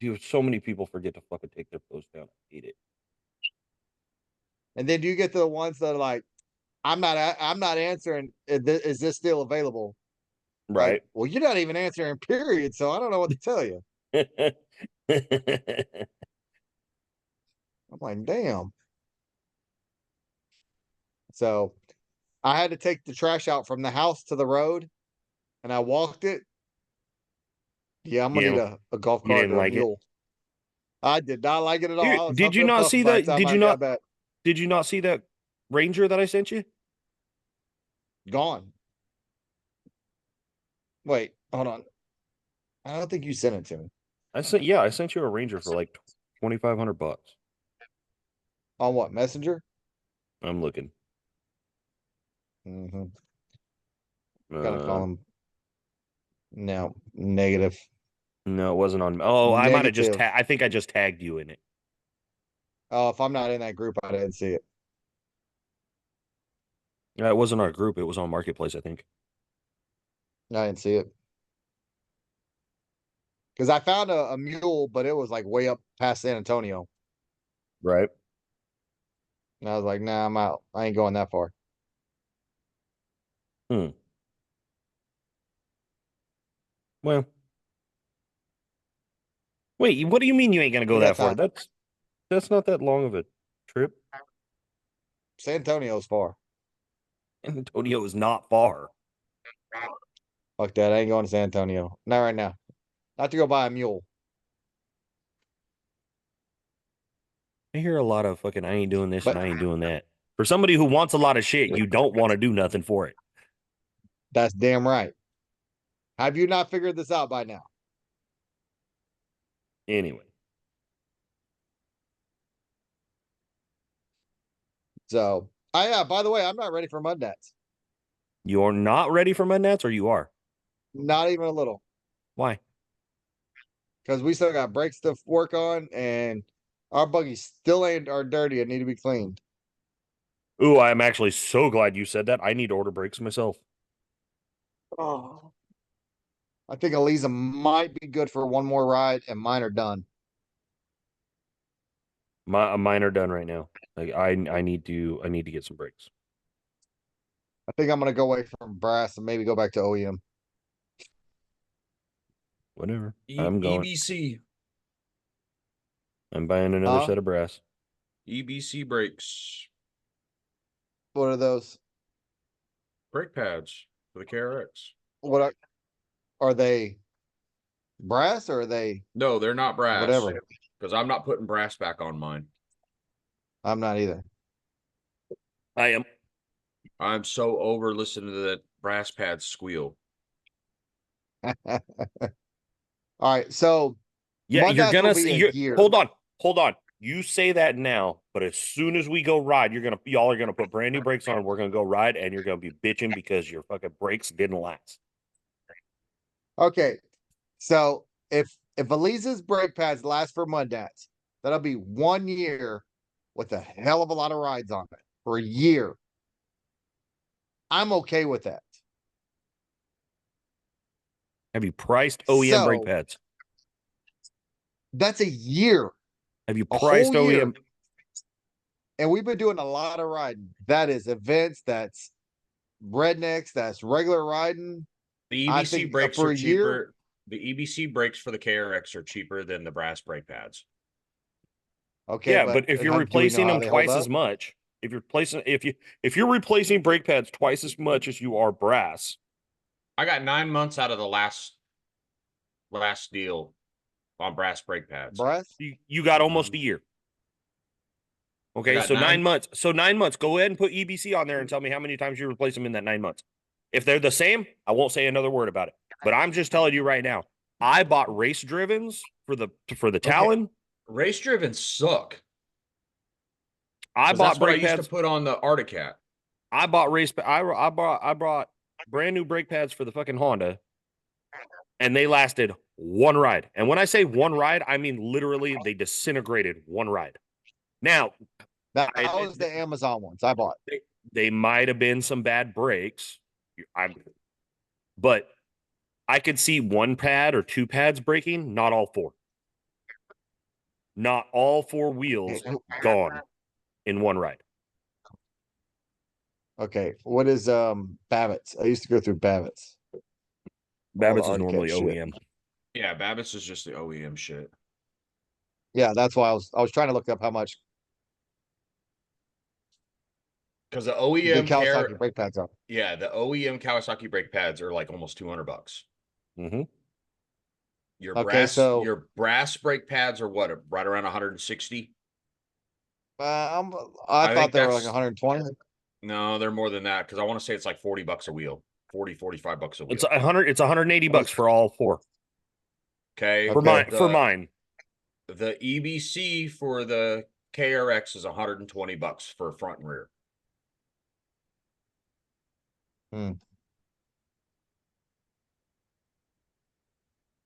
Dude, so many people forget to fucking take their post down. I hate it. And then do you get to the ones that are like, I'm not answering. Is this still available? Right. Like, well, you're not even answering, period. So I don't know what to tell you. I'm like, damn. So I had to take the trash out from the house to the road, and I walked it. Yeah, I'm gonna Yeah, need a golf you cart didn't or a like it? mule. I did not like it at all. Dude, I was did you huffing and not puffing see by the that? time Did I you got not? back. Did you not see that Ranger that I sent you? Gone. Wait, hold on. I don't think you sent it to me. I sent you a Ranger for like $2,500. On what, Messenger? I'm looking. Mm-hmm. Gotta call Uh, him. No, negative. no, it wasn't on. Oh, I might have just. Negative. I think I just tagged you in it. Oh, if I'm not in that group, I didn't see it. Yeah, it wasn't our group. It was on Marketplace, I think. I didn't see it. Because I found a mule, but it was like way up past San Antonio. Right. And I was like, nah, I'm out. I ain't going that far. Well, wait. What do you mean you ain't gonna go We got that far? time. That's not that long of a trip. San Antonio's far. San Antonio is not far. Fuck that. I ain't going to San Antonio. Not right now. I have to go buy a mule. I hear a lot of fucking. I ain't doing this But and I ain't doing that. For somebody who wants a lot of shit, you don't want to do nothing for it. that's damn right. Have you not figured this out by now? Anyway. So, yeah, by the way, I'm not ready for mud nets. You're not ready for mud nats, or you are? Not even a little. Why? Because we still got brakes to work on, and our buggies still are dirty and need to be cleaned. Ooh, I'm actually so glad you said that. I need to order brakes myself. Oh. I think Eliza might be good for one more ride, and mine are done. Mine are done right now. Like I need to get some brakes. I think I'm gonna go away from brass and maybe go back to OEM. Whatever. I'm going. EBC. I'm buying another set of brass. EBC brakes. What are those? Brake pads for the KRX. What are they? Brass or are they? No, they're not brass. Whatever. Because I'm not putting brass back on mine. I'm not either. I am. I'm so over listening to that brass pad squeal. All right, so Yeah, mud you're nats will gonna be see. a You're, gear. hold on. You say that now, but as soon as we go ride, y'all are gonna put brand new brakes on. And we're gonna go ride, and you're gonna be bitching because your fucking brakes didn't last. Okay, so if Elise's brake pads last for mud nats, that'll be 1 year with a hell of a lot of rides on it for a year. I'm okay with that. Have you priced OEM brake So- pads? That's a year, Have you a priced whole year. OEM? And we've been doing a lot of riding. That is events, that's rednecks, that's regular riding. The I EBC think, brakes for are a year- cheaper. The EBC brakes for the KRX are cheaper than the brass brake pads. Okay, Yeah, but if you're do we know replacing how them they hold twice as up? much, if you're replacing brake pads twice as much as you are brass, I got 9 months out of the last deal on brass brake pads. Brass? you got almost a year. Okay, got so 9 9 months. So 9 months. Go ahead and put EBC on there and tell me how many times you replace them in that 9 months. If they're the same, I won't say another word about it. But I'm just telling you right now, I bought race drivens for the Talon. Race driven suck. I 'Cause bought that's what I brake used pads. to put on the Arctic Cat. I bought I brought brand new brake pads for the fucking Honda, and they lasted one ride. And when I say one ride, I mean literally they disintegrated one ride. Now, That I- was the Amazon ones I bought. they might have been some bad brakes. But I could see one pad or two pads breaking, not all four. Not all four wheels gone in one ride. Okay, what is Babbitt's? I used to go through Babbitt's. Babbitt's is Arctic normally shit. OEM. Yeah, Babbitt's is just the OEM shit. Yeah, that's why I was trying to look up how much Because the the OEM Kawasaki brake pads are. yeah, the OEM Kawasaki brake pads are like almost $200. Mm-hmm. Your Okay, brass so- your brass brake pads are what, right around 160? I I thought think they were like that's- 120. No, they're more than that because I want to say it's like $40 a wheel, $45 a wheel. It's 100. It's 180 bucks for all four. Okay, For Okay. mine. The EBC for the KRX is $120 for front and rear.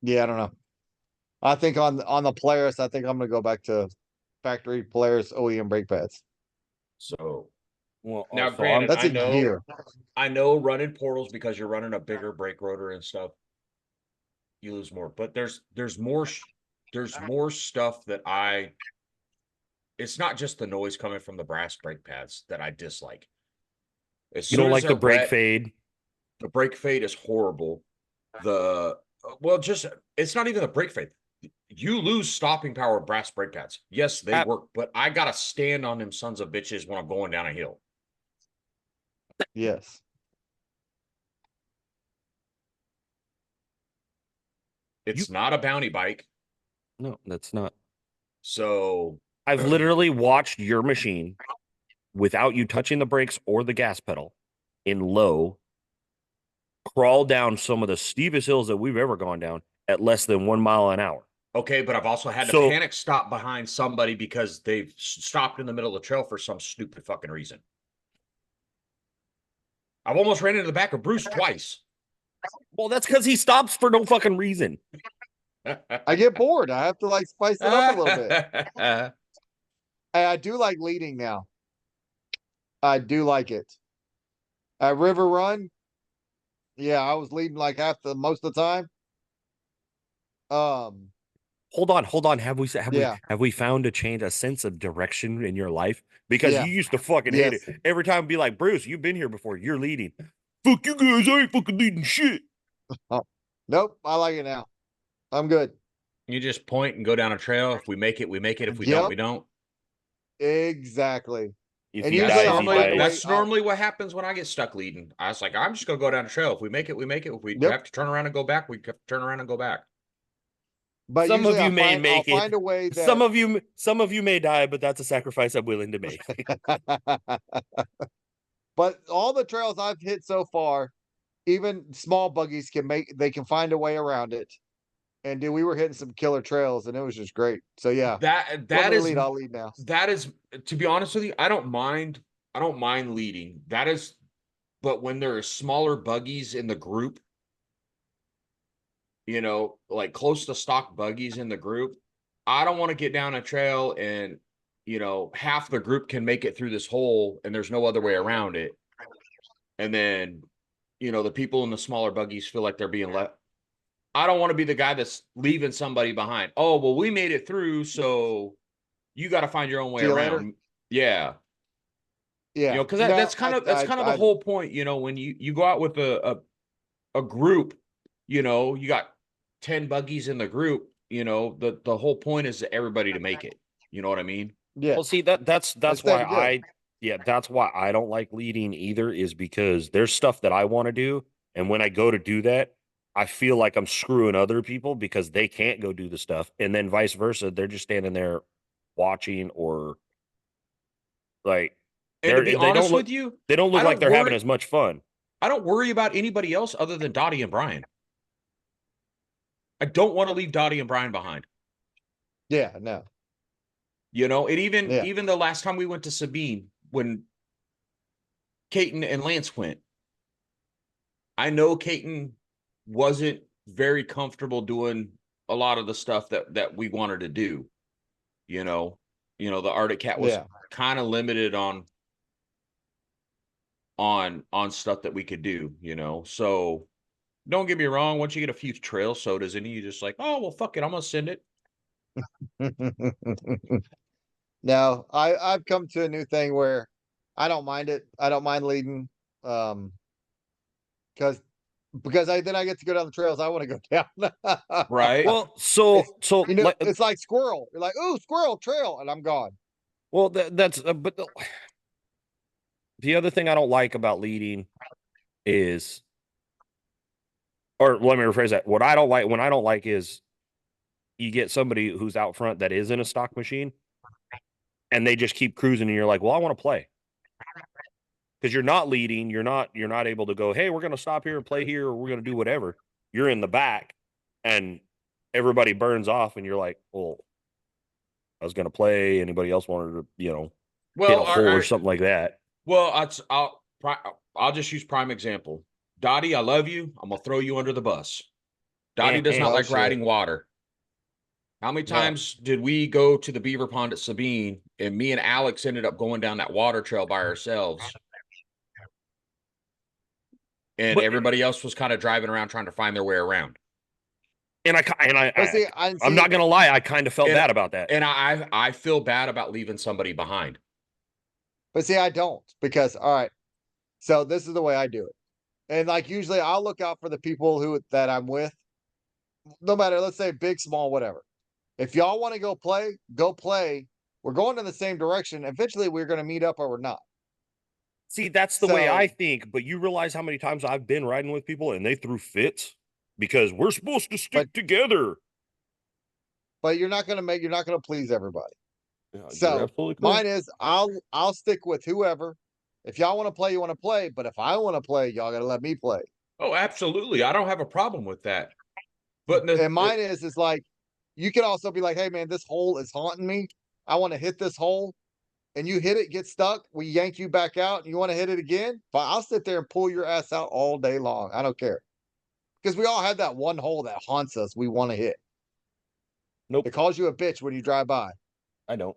Yeah, I don't know. I think on the Polaris, I think I'm gonna go back to factory Polaris OEM brake pads. So Well, Now, so granted, That's I a know- year. I know running portals because you're running a bigger brake rotor and stuff. You lose more, but there's more there's more stuff that it's not just the noise coming from the brass brake pads that I dislike. As you soon don't as like the they're brake wet, fade. the brake fade is horrible. It's not even the brake fade. You lose stopping power with brass brake pads. Yes, they work, but I gotta stand on them sons of bitches when I'm going down a hill. Yes. It's not a bounty bike, No, that's not. so I've literally watched your machine without you touching the brakes or the gas pedal in low crawl down some of the steepest hills that we've ever gone down at less than 1 mile an hour. okay, but I've also had to So- panic stop behind somebody because they've stopped in the middle of the trail for some stupid fucking reason. I've almost ran into the back of Bruce twice. Well, that's because he stops for no fucking reason. I get bored. I have to like spice it up a little bit. bit. Hey, I do like leading now. I do like it. At River Run, yeah, I was leading like most of the time. Hold on. Have Yeah. we found a sense of direction in your life? Because Yeah. you used to fucking hate Yes. it. Every time be like, Bruce, you've been here before. You're leading. Fuck you guys, I ain't fucking leading shit. Nope, I like it now. I'm good. You just point and go down a trail. If we make it, we make it. If we Yep. don't, we don't. Exactly. If And you usually die, I'll you find die. a way- That's I'll- normally what happens when I get stuck leading. I was like, I'm just gonna go down the trail. If we make it, we make it. If we Yep. have to turn around and go back, we have to turn around and go back. But Some of usually you I'll may find, make I'll it. find a way that Some of you may die, but that's a sacrifice I'm willing to make. But all the trails I've hit so far, even small buggies they can find a way around it. And dude, we were hitting some killer trails and it was just great. So yeah. That Want me to is lead, I'll lead now. that is, to be honest with you, I don't mind leading. That is, but when there are smaller buggies in the group, you know, like close to stock buggies in the group. I don't want to get down a trail and, you know, half the group can make it through this hole and there's no other way around it. And then, you know, the people in the smaller buggies feel like they're being left. I don't want to be the guy that's leaving somebody behind. Oh, well, we made it through, so you got to find your own way See you around. later. Yeah. Yeah. You know, because No, that's kind of the whole point. You know, when you go out with a group, you know, you got 10 buggies in the group. You know, the whole point is everybody to make it. You know what I mean? Yeah. Well, see that's That's why damn good. that's why I don't like leading either, is because there's stuff that I want to do, and when I go to do that, I feel like I'm screwing other people because they can't go do the stuff, and then vice versa, they're just standing there watching, or like And to be they don't honest look with you, they don't look I like don't they're having worry. as much fun. I don't worry about anybody else other than Dottie and Brian. I don't want to leave Dottie and Brian behind. Yeah. No. You know, and Yeah. even the last time we went to Sabine, when Caton and Lance went, I know Caton wasn't very comfortable doing a lot of the stuff that we wanted to do. You know, the Arctic Cat was Yeah. kind of limited on stuff that we could do, you know. So don't get me wrong, once you get a few trail sodas in you, just like, oh well, fuck it, I'm gonna send it. No, I've come to a new thing where I don't mind it. I don't mind leading. Because then I get to go down the trails I want to go down. Right. Well, so You know, like, it's like squirrel. You're like, ooh, squirrel trail, and I'm gone. well, that's but the other thing I don't like about leading is, or let me rephrase that. What I don't like, when I don't like, is you get somebody who's out front that is in a stock machine, and they just keep cruising, and you're like, well, I want to play. Because you're not leading, you're not able to go, hey, we're gonna stop here and play here, or we're gonna do whatever. You're in the back, and everybody burns off, and you're like, well, I was gonna play. Anybody else wanted to, hit a Well, hole or something like that? Well, I'll just use prime example. Dottie, I love you. I'm gonna throw you under the bus. Dottie does not Oh, like shit. riding water. How many No. times did we go to the beaver pond at Sabine and me and Alex ended up going down that water trail by ourselves? And But- everybody else was kind of driving around trying to find their way around. And But see, I'm not gonna lie, I kind of felt bad about that. And I feel bad about leaving somebody behind. But see, I don't, because all right. So this is the way I do it. And like usually I'll look out for the people that I'm with. No matter, let's say big, small, whatever. If y'all want to go play, go play. We're going in the same direction. Eventually we're going to meet up or we're not. See, that's the way I So- think, but you realize how many times I've been riding with people and they threw fits because we're supposed to stick together. But you're not going to please everybody. You're So absolutely correct. mine is I'll stick with whoever. If y'all want to play, you want to play. But if I want to play, y'all got to let me play. Oh, absolutely. I don't have a problem with that. But And mine is like, you can also be like, hey man, this hole is haunting me. I want to hit this hole. And you hit it, get stuck, we yank you back out, and you want to hit it again, but I'll sit there and pull your ass out all day long. I don't care. Because we all have that one hole that haunts us we want to hit. Nope, It calls you a bitch when you drive by. I don't.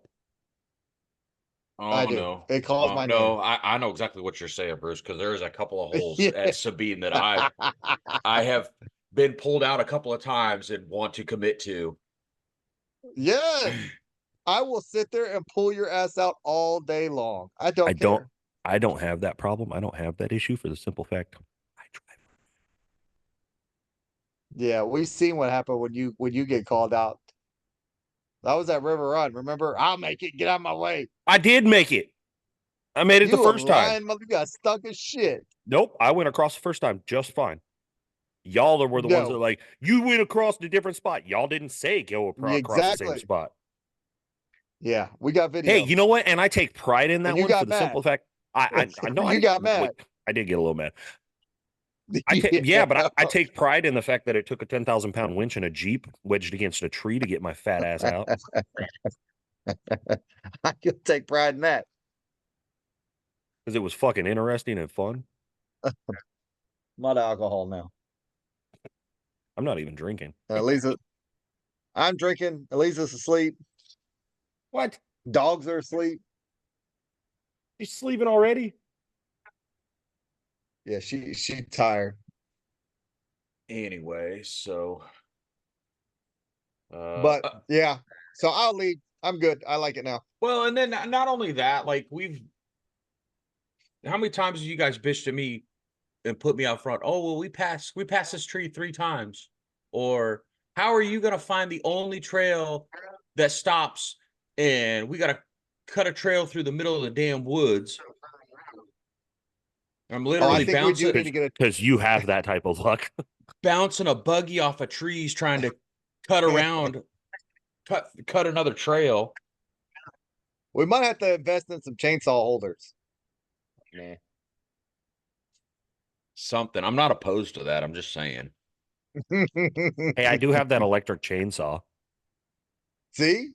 Oh, I do. no. It calls my no, name. I know exactly what you're saying, Bruce, because there's a couple of holes Yeah. at Sabine that I have been pulled out a couple of times and want to commit to. Yes. I will sit there and pull your ass out all day long. I don't care. I don't have that problem. I don't have that issue for the simple fact I drive. Yeah, we've seen what happened when you get called out. That was at River Run. Remember? I'll make it. Get out of my way. I did make it. I made it the You first time. lying mother, you got stuck as shit. Nope, I went across the first time just fine. Y'all were the ones that No. were like, you went across a different spot. Y'all didn't say go across the same Exactly. spot. Yeah, we got video. Hey, you know what? And I take pride in that And you one for got the simple mad. fact I know You got mad. I did get a little mad. Yeah. But I take pride in the fact that it took a 10,000-pound winch and a Jeep wedged against a tree to get my fat ass out. I can take pride in that. Because it was fucking interesting and fun. Not alcohol now. I'm not even drinking. Lisa, I'm drinking. Elisa's asleep. What? Dogs are asleep. You sleeping already? Yeah, she tired. Anyway, so But yeah, so I'll leave. I'm good. I like it now. well, and then not only that, like how many times have you guys bitched at me and put me out front? Oh, well, we passed this tree 3 times. Or how are you gonna find the only trail that stops and we gotta cut a trail through the middle of the damn woods? I'm Oh, I literally think we do need to get a Because you have that type of luck. bouncing a buggy off of trees trying to cut around, cut another trail. We might have to invest in some chainsaw holders. Nah. Something. I'm not opposed to that. I'm just saying. Hey, I do have that electric chainsaw. See,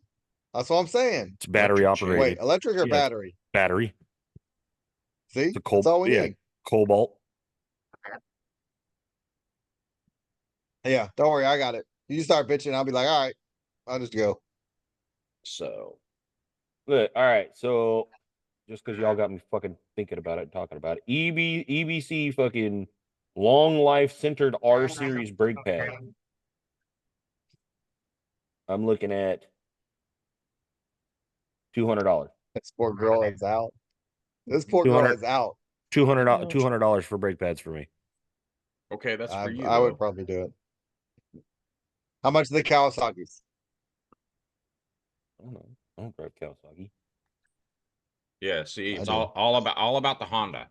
that's what I'm saying. It's battery Electric chain. operated. Wait, electric or Yeah, battery? Battery. See, It's a that's all we need. Cobalt. Yeah, don't worry, I got it. You start bitching, I'll be like, all right, I'll just go. So Good. All right. So just because y'all got me fucking thinking about it and talking about it, EBC fucking long life centered R series brake pad. I'm looking at $200. This poor girl is out. This poor girl 200 is out. $200 for brake pads for me. okay, that's for you. I would though. probably do it. How much are the Kawasaki's? I don't know. I don't drive Kawasaki. Yeah, see, I it's do. all about the Honda.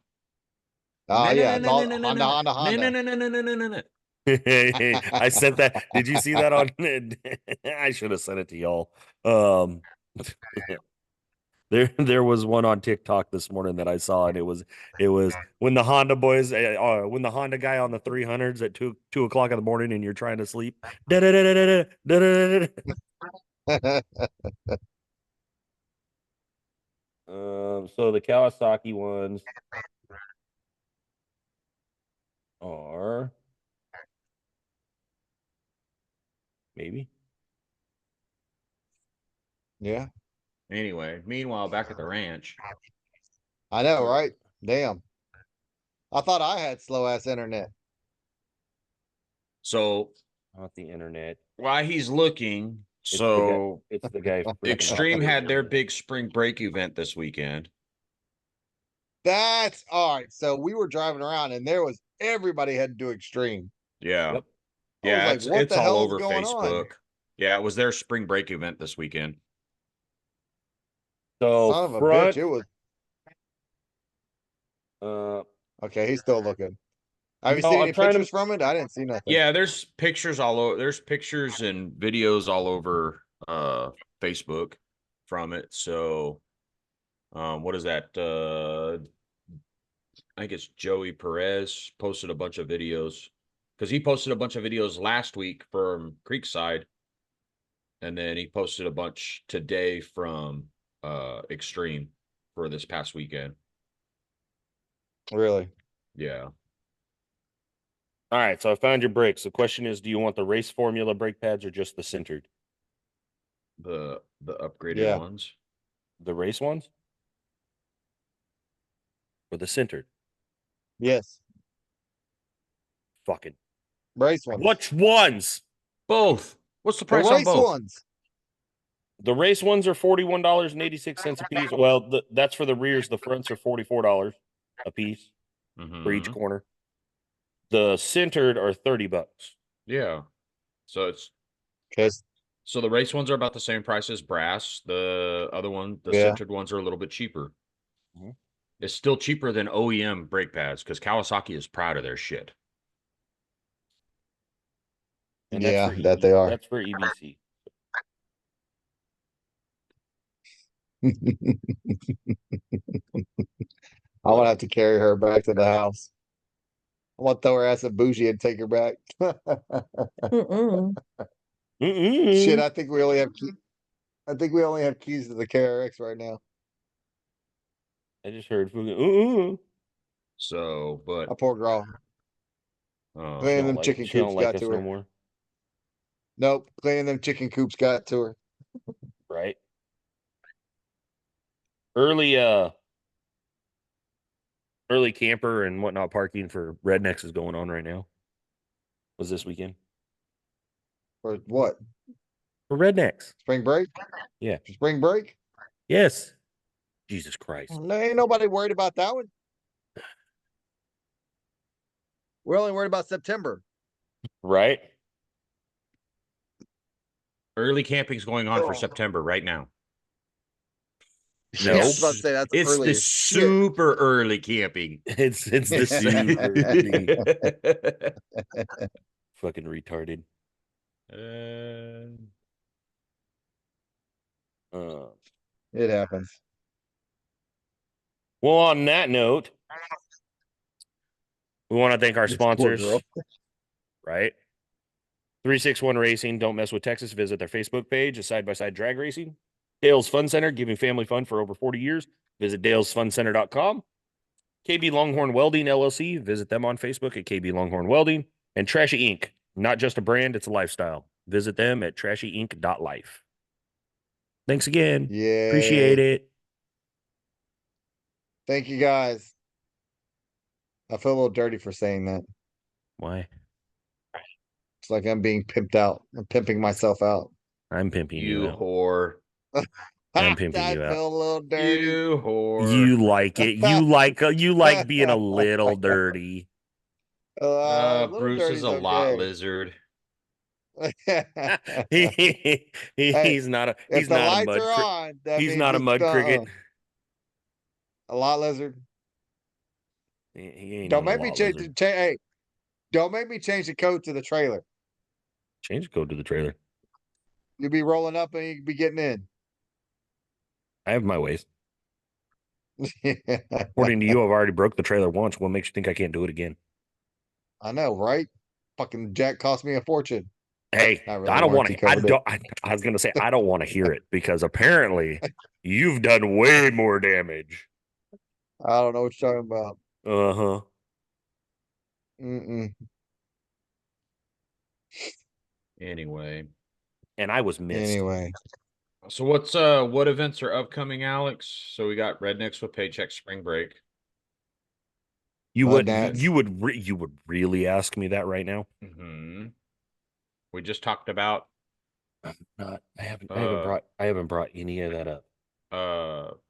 Oh, No, no, yeah, no, it's no, all no, no, Honda, no, Honda, no, Honda. no, no, no, no, no, no, no. I sent that. Did you see that on? I should have sent it to y'all. There was one on TikTok this morning that I saw, and it was when the Honda boys, when the Honda guy on the 300s at 2 o'clock in the morning, and you're trying to sleep. So the Kawasaki ones are maybe. Yeah, Anyway, meanwhile, back at the ranch. I know, right? Damn. I thought I had slow ass internet. So Not the internet. while he's looking, It's so It's the guy. freaking Extreme operating had their it. big spring break event this weekend. That's all right. So we were driving around and there was everybody had to do extreme. Yeah. Yep. Yeah, I was it's like, what it's the all hell is over going on? Facebook. Yeah, it was their spring break event this weekend. So Son of a front, bitch. It was okay, he's still looking. Have you No, seen I'm any trying to- pictures from it? I didn't see nothing. Yeah, there's pictures all over. There's pictures and videos all over Facebook from it. So what is that? I think it's Joey Perez posted a bunch of videos because he posted a bunch of videos last week from Creekside, and then he posted a bunch today from Extreme for this past weekend. Really? Yeah. All right, so I found your brakes. The question is, do you want the race formula brake pads or just the centered? The upgraded Yeah. ones. The race ones? Or the centered? Yes. Fucking. Race ones. Which ones? Both. What's the The price on race both? ones. The race ones are $41.86 a piece. Well, that's for the rears. The fronts are $44 a piece for each Mhm. corner. The centered are $30. Yeah. So it's Because so the race ones are about the same price as brass. The other one, the Yeah. centered ones are a little bit cheaper. Mhm. It's still cheaper than OEM brake pads because Kawasaki is proud of their shit. And Yeah, that's for that they are. That's for EBC. I'm gonna have to carry her back to the house. I'm gonna throw her ass at bougie and take her back. Mm-mm. Shit, I think we only have keys to the KRX right now. I just heard. So, but A poor girl. um, Hey, them chicken She don't coops like got us to no her. more. Nope. Cleaning them chicken coops got to her. right? Early early camper and whatnot parking for rednecks is going on right now. Was this weekend For what? for rednecks? Spring break? Yeah. For spring break? Yes. Jesus Christ. No, ain't nobody worried about that one. We're only worried about September. Right? Early camping's going on for Oh. September right now. Yeah, I was about to say that's It's early the as shit. super early camping. It's the super early. Fucking retarded. It happens. Well, on that note, we want to thank our This poor sponsors, girl. right? 361 Racing, Don't Mess with Texas. Visit their Facebook page, is side-by-side drag racing. Dale's Fun Center, giving family fun for over 40 years. Visit dalesfuncenter.com. KB Longhorn Welding LLC. Visit them on Facebook at KB Longhorn Welding. And Trashy Inc. Not just a brand, it's a lifestyle. Visit them at trashyinc.life. Thanks again. Yeah. Appreciate it. Thank you guys. I feel a little dirty for saying that. Why? It's like I'm being pimped out. I'm pimping myself out. I'm pimping you You out. whore. I'm pimping I you out. feel a little dirty. You whore. You like it. You like being a little dirty. A little Bruce dirty's is a lot okay. lizard. He's not a If he's the not a lights mud are on, that he's means not a it's, mud cricket. A lot lizard. He ain't Don't on a make me lot change. lizard. Hey, don't make me change the code to the trailer. Change the code to the trailer. You'll be rolling up and you'll be getting in. I have my ways. According to you, I've already broke the trailer once. What makes you think I can't do it again? I know, right? Fucking Jack cost me a fortune. Hey, Not really, I don't want warranty to. I covered it. don't. I was gonna say I don't want to hear it because apparently you've done way more damage. I don't know what you're talking about. Uh-huh. Mm-mm. Anyway. And I was missed. Anyway, So what events are upcoming, Alex? So we got Rednecks with Paycheck Spring Break. You Mud would Nats. you would really ask me that right now? Mm-hmm. We just talked about I haven't brought any of that up.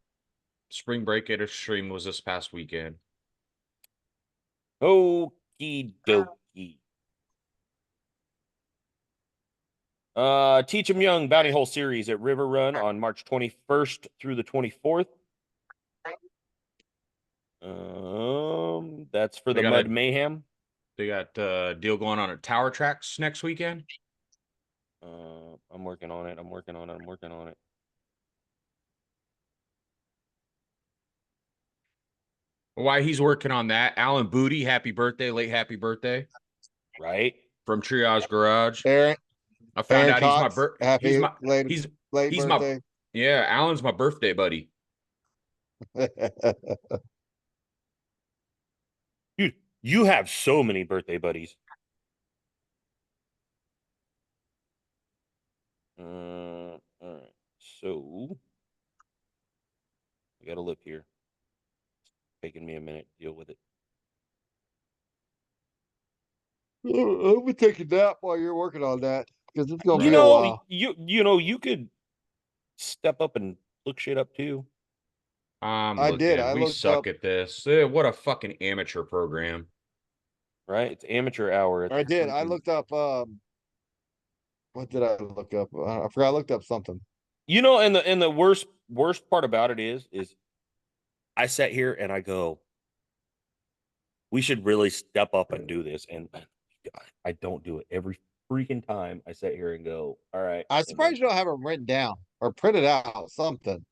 Spring Break at Extreme was this past weekend. Okie dokie. Teach 'em Young Bounty Hole Series at River Run on March 21st through the 24th. That's for They the got Mud a- Mayhem. They got a deal going on at Tower Tracks next weekend. I'm working on it. I'm working on it. Why he's working on that? Alan Booty, happy birthday, late happy birthday Right? from Triage Garage. Aaron, I found Aaron out Cox, happy he's my late he's late he's birthday. yeah, Alan's my birthday buddy. Dude, you have so many birthday buddies. All right. So I gotta look here. It's taking me a minute to deal with it. I'm gonna take a nap while you're working on that because it's gonna You be a know, while. you could step up and look shit up too. I did. I We looked suck up- at this. What a fucking amateur program. Right? It's amateur hour. I did. I looked up. What did I look up? I forgot. I looked up something. You know, and the worst part about it is I sat here and I go, we should really step up and do this, and I don't do it every freaking time. I sit here and go, all right. I'm and surprised then you don't have them written down or printed out. Something.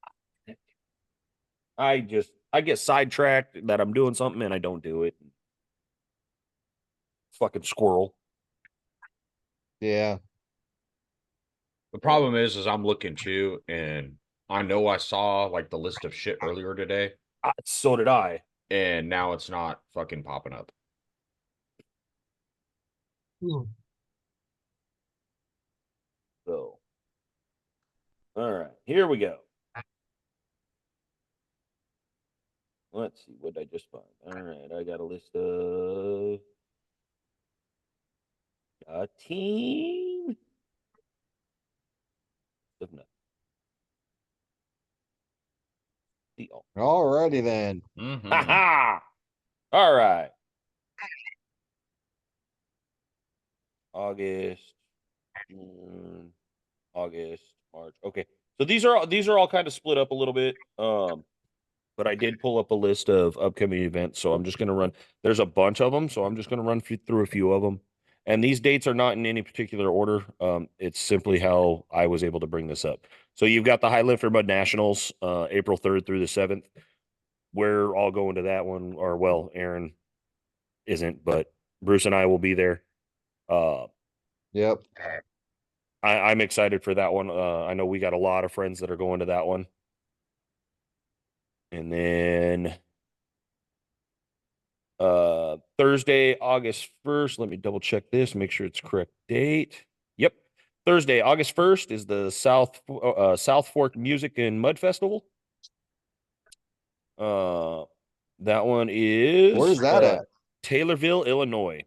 I get sidetracked that I'm doing something and I don't do it. Fucking squirrel. Yeah. The problem is I'm looking too, and I know I saw like the list of shit earlier today, So did I. and now it's not fucking popping up. All right, here we go. Let's see what I just find. All right, I got a list of a team of nothing. Deal. Alrighty then. Mhm. Ha ha! All right. August, June, August, March. Okay. So these are all kind of split up a little bit. But I did pull up a list of upcoming events, so I'm just going to run. There's a bunch of them, so I'm just going to run through a few of them. And these dates are not in any particular order. It's simply how I was able to bring this up. So you've got the High Lifter Mud Nationals, April 3rd through the 7th. We're all going to that one, or well, Aaron isn't, but Bruce and I will be there. Yep. I'm excited for that one. I know we got a lot of friends that are going to that one. And then Thursday, August 1st. Let me double check this, make sure it's correct date. Yep. Thursday, August 1st is the South Fork Music and Mud Festival. That one is Where's that at? Taylorville, Illinois.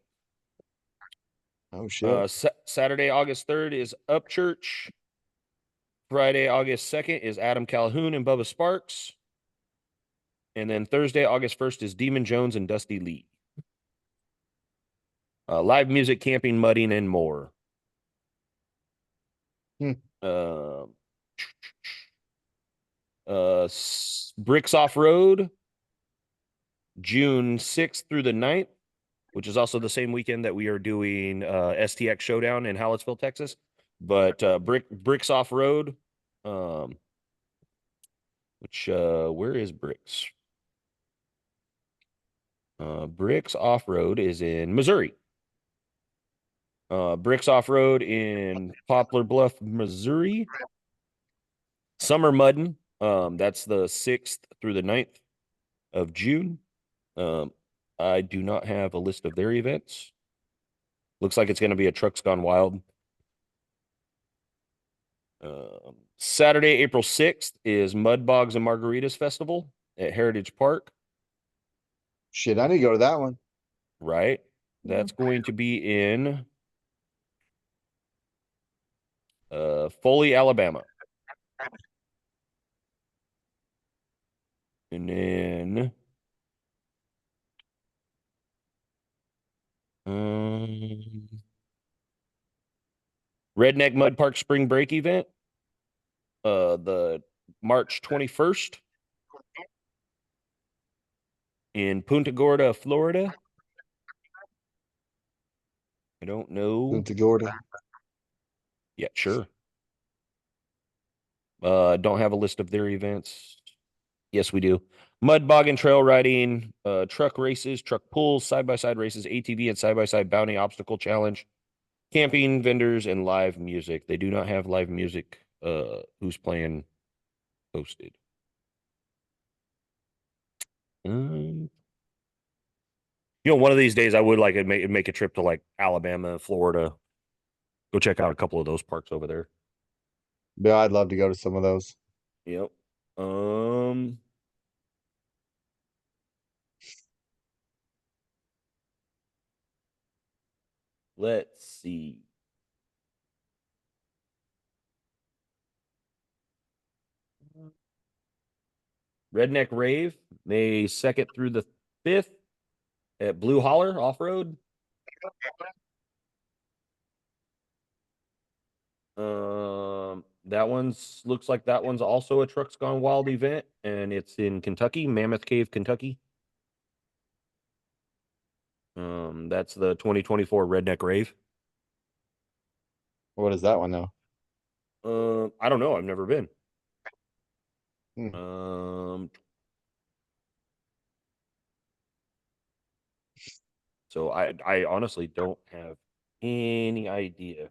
Oh shit. Saturday, August 3rd is Upchurch. Friday, August 2nd is Adam Calhoun and Bubba Sparks. And then Thursday, August 1st is Demon Jones and Dusty Lee. Live music, camping, mudding, and more. Hmm. Bricks Off Road, June 6th through the 9th, which is also the same weekend that we are doing STX Showdown in Hallettsville, Texas. But Bricks Off Road, which where is Bricks? Bricks Off Road is in Missouri. Bricks Off Road in Poplar Bluff, Missouri. Summer Muddin', that's the 6th through the 9th of June. I do not have a list of their events. Looks like it's going to be a Trucks Gone Wild. Saturday, April 6th is Mud Bogs and Margaritas Festival at Heritage Park. Shit, I need to go to that one. Right. That's going to be in Foley, Alabama. And then Redneck Mud Park Spring Break event. The March 21st in Punta Gorda, Florida. I don't know. Punta Gorda. Yeah, sure. Don't have a list of their events. Yes, we do. Mud bogging, trail riding, truck races, truck pulls, side-by-side races, ATV and side-by-side bounty obstacle challenge, camping, vendors, and live music. They do not have live music. Who's playing posted? One of these days I would like to make a trip to like Alabama, Florida. Go check out a couple of those parks over there. Yeah, I'd love to go to some of those. Yep. Let's see. Redneck Rave, May 2nd through the 5th at Blue Holler Off-Road. That one's looks like that one's also a Trucks Gone Wild event, and it's in Kentucky, Mammoth Cave, Kentucky. That's the 2024 Redneck Rave. What is that one though? I don't know. I've never been. Hmm. So I honestly don't have any idea.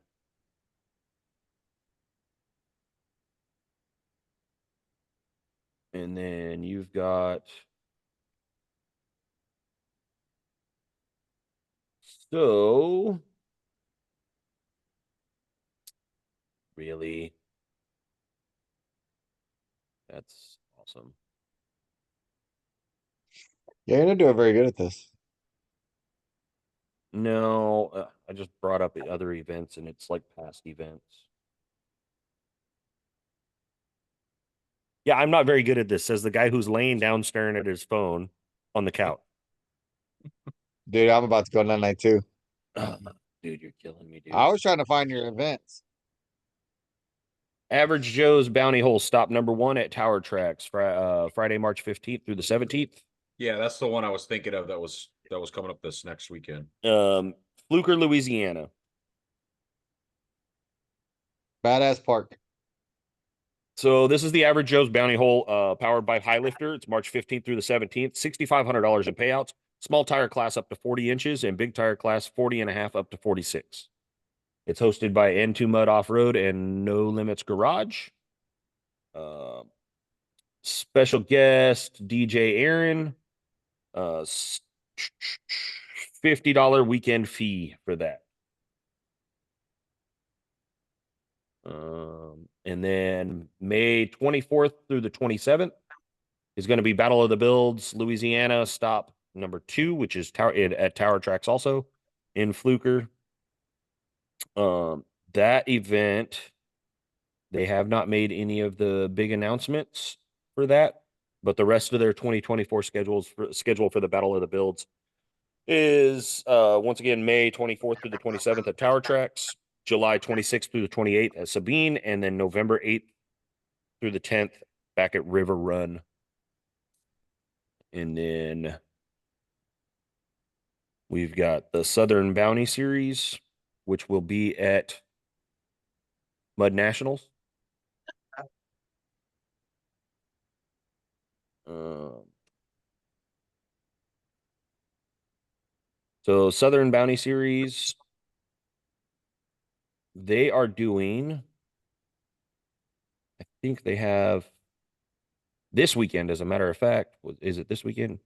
And then you've got so really That's awesome. Yeah, you're not doing very good at this. No, I just brought up the other events, and it's like past events. Yeah, I'm not very good at this, says the guy who's laying down staring at his phone on the couch. Dude, I'm about to go 992. Dude, you're killing me, dude. I was trying to find your events. Average Joe's Bounty Hole stop number 1 at Tower Tracks, Friday, March 15th through the 17th. Yeah, that's the one I was thinking of. That was coming up this next weekend. Fluker, Louisiana. Badass Park. So this is the Average Joe's Bounty Hole, powered by High Lifter. It's March 15th through the 17th. $6,500 in payouts. Small tire class up to 40 inches and big tire class 40 and a half up to 46. It's hosted by N2 Mud Off Road and No Limits Garage. Special guest DJ Aaron. $50 weekend fee for that. And then May 24th through the 27th is going to be Battle of the Builds, Louisiana, stop number 2, which is at Tower Tracks also in Fluker. That event, they have not made any of the big announcements for that, but the rest of their 2024 schedule for the Battle of the Builds is once again May 24th through the 27th at Tower Tracks, July 26th through the 28th at Sabine, and then November 8th through the 10th back at River Run. And then we've got the Southern Bounty Series, which will be at Mud Nationals. So Southern Bounty Series, they are doing, I think they have this weekend, as a matter of fact. Is it this weekend?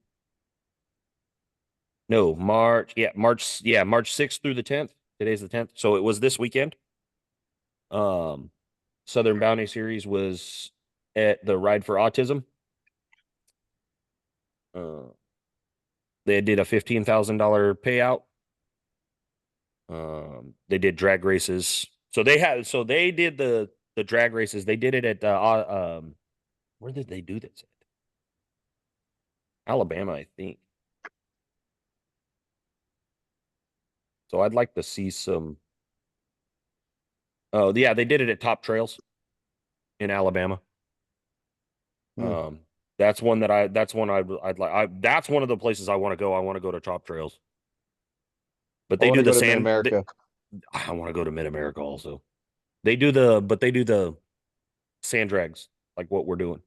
No, March 6th through the 10th. Today's the 10th. So it was this weekend. Southern Bounty Series was at the Ride for Autism. They did a $15,000 payout. They did drag races. So they did the drag races. They did it at where did they do this? Alabama, I think. So I'd like to see some. Oh yeah, they did it at Top Trails in Alabama. That's one I'd like. That's one of the places I want to go. I want to go to Top Trails. But they do the sand. America. I want to go to Mid America also. They do the sand drags like what we're doing.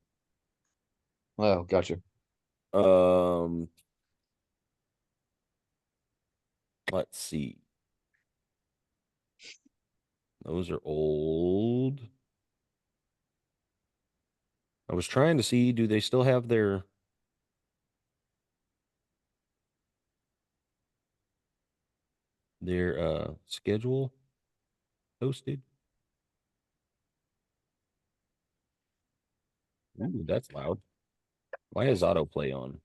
Oh, gotcha. Let's see. Those are old. I was trying to see, do they still have their schedule posted? Ooh, that's loud. Why is autoplay on?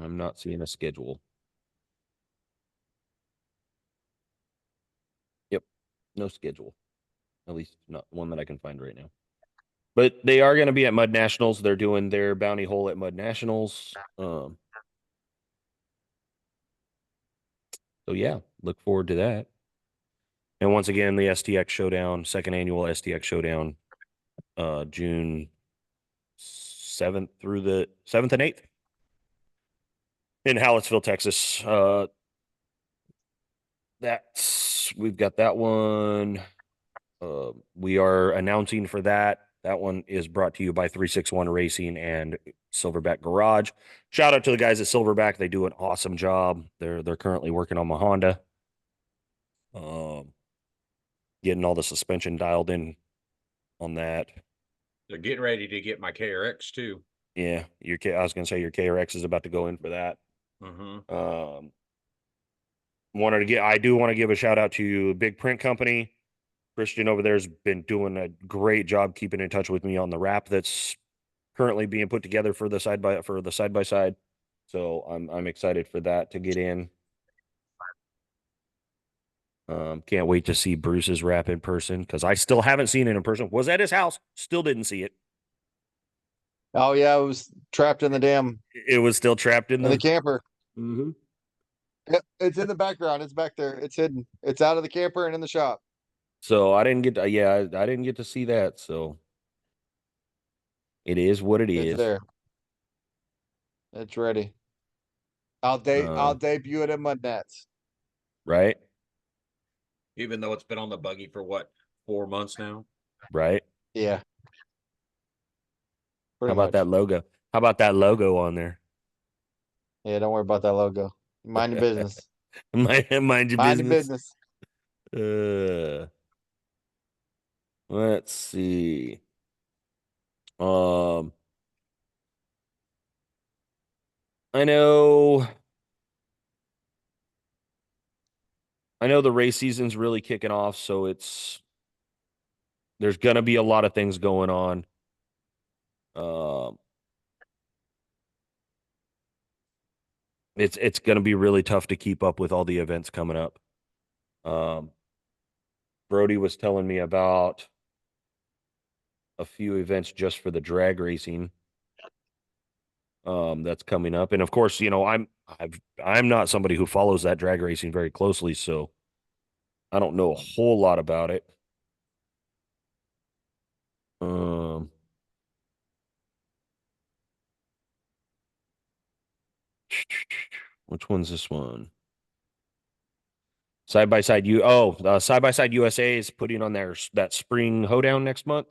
I'm not seeing a schedule. Yep, no schedule. At least not one that I can find right now. But they are going to be at Mud Nationals. They're doing their bounty hole at Mud Nationals. So yeah, look forward to that. And once again, the STX Showdown, second annual STX Showdown, June 7th through the 7th and 8th in Hallettsville, Texas. We've got that one. We are announcing for that. That one is brought to you by 361 Racing and Silverback Garage. Shout out to the guys at Silverback. They do an awesome job. They're currently working on my Honda. Getting all the suspension dialed in on that. They're getting ready to get my KRX too. Yeah, I was gonna say your KRX is about to go in for that. Mm-hmm. I do want to give a shout out to Big Print Company. Christian over there's been doing a great job keeping in touch with me on the wrap that's currently being put together for the side by side. So I'm excited for that to get in. Can't wait to see Bruce's wrap in person because I still haven't seen it in person. Was at his house, still didn't see it. Oh yeah, it was trapped in the damn It was still trapped in in the camper. Mhm. Yep, it's in the background. It's back there. It's hidden. It's out of the camper and in the shop. So I didn't get to, I didn't get to see that. So it is what it It's is. there. It's ready. I'll debut it in Mud Nats. Right? Even though it's been on the buggy for what, 4 months now? Right. Yeah. How Pretty about much. that logo? How about that logo on there? Yeah, don't worry about that logo. Mind your business. Mind your Mind your business. business. Let's see. Um, I know the race season's really kicking off, so there's gonna be a lot of things going on. It's gonna be really tough to keep up with all the events coming up. Brody was telling me about a few events just for the drag racing that's coming up. And of course, I'm not somebody who follows that drag racing very closely, so I don't know a whole lot about it. Which one's this one? Side by Side USA is putting on that spring hoedown next month.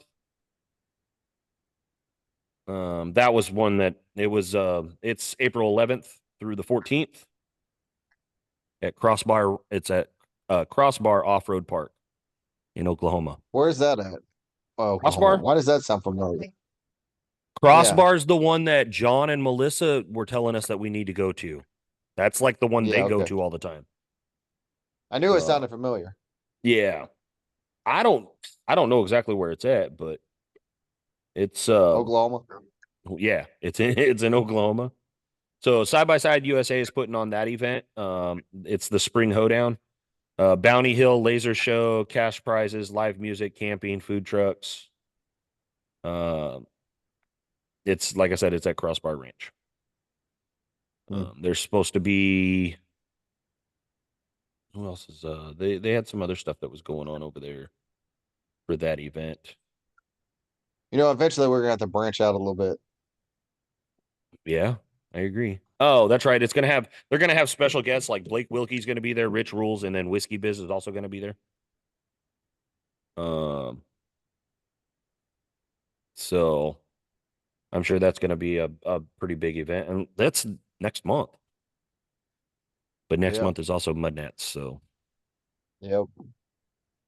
That was one that it's April 11th through the 14th at Crossbar. It's at Crossbar Off-Road Park in Oklahoma. Where's that at? Oh, Crossbar? Why does that sound familiar? Crossbar's the one that John and Melissa were telling us that we need to go to. That's like the one Yeah, they go okay. to all the time. I knew it sounded familiar. Yeah. I don't know exactly where it's at, but it's Oklahoma. yeah, it's in Oklahoma. So Side by Side USA is putting on that event. It's the spring hoedown. Bounty Hill laser show, cash prizes, live music, camping, food trucks. It's like I said, it's at Crossbar Ranch. There's supposed to be who else is they had some other stuff that was going on over there for that event. Eventually we're gonna have to branch out a little bit. Yeah, I agree. Oh, that's right. They're gonna have special guests like Blake Wilkie's gonna be there, Rich Rules, and then Whiskey Biz is also gonna be there. So I'm sure that's gonna be a pretty big event, and that's next month. But next month is also Mud Nats, so Yep.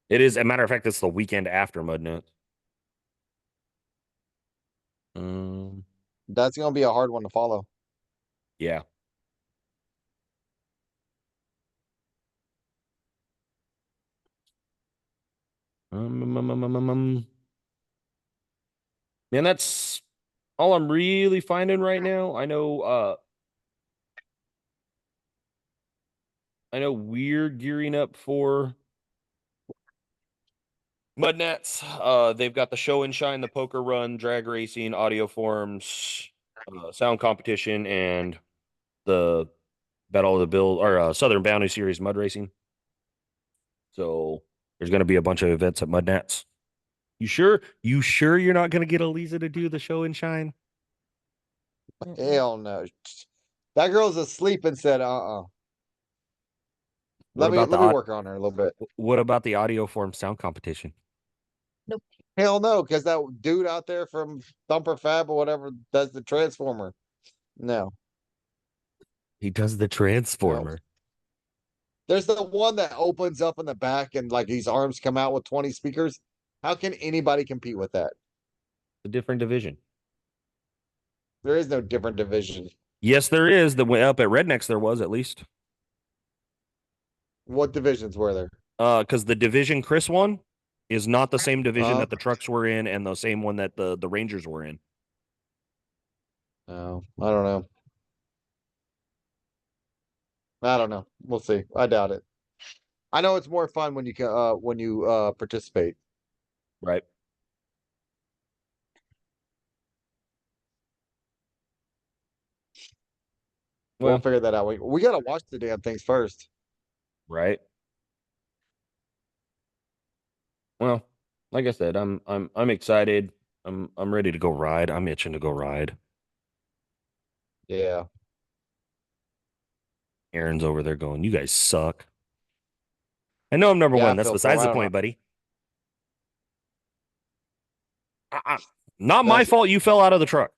it is. As a matter of fact, it's the weekend after Mud Nats. That's gonna be a hard one to follow. Yeah. Man, that's all I'm really finding right now. I know we're gearing up for Mud Nats. They've got the show and shine, the poker run, drag racing, audio forms, sound competition, and the Battle of the Bill or Southern Bounty Series mud racing. So there's going to be a bunch of events at Mud Nats. You sure you're not going to get Eliza to do the show and shine? Hell no. That girl's asleep and said, Let me work on her a little bit. What about the audio form sound competition? Hell no, because that dude out there from Thumper Fab or whatever does the transformer. No. He does the transformer. There's the one that opens up in the back and like these arms come out with 20 speakers. How can anybody compete with that? A different division. There is no different division. Yes, there is. The way up at Rednecks there was at least. What divisions were there? Because the division Chris won, is not the same division Uh, that the trucks were in and the same one that the Rangers were in. No, I don't know. I don't know. We'll see. I doubt it. I know it's more fun when you participate. Right. We'll Well, figure that out. We gotta watch the damn things first. right. Well, like I said, I'm excited. I'm ready to go ride. I'm itching to go ride. Yeah. Aaron's over there going, "You guys suck." I know I'm number Yeah, I one. That's feel for him. besides I the don't know. point, buddy. Not my That's fault you fell out of the truck.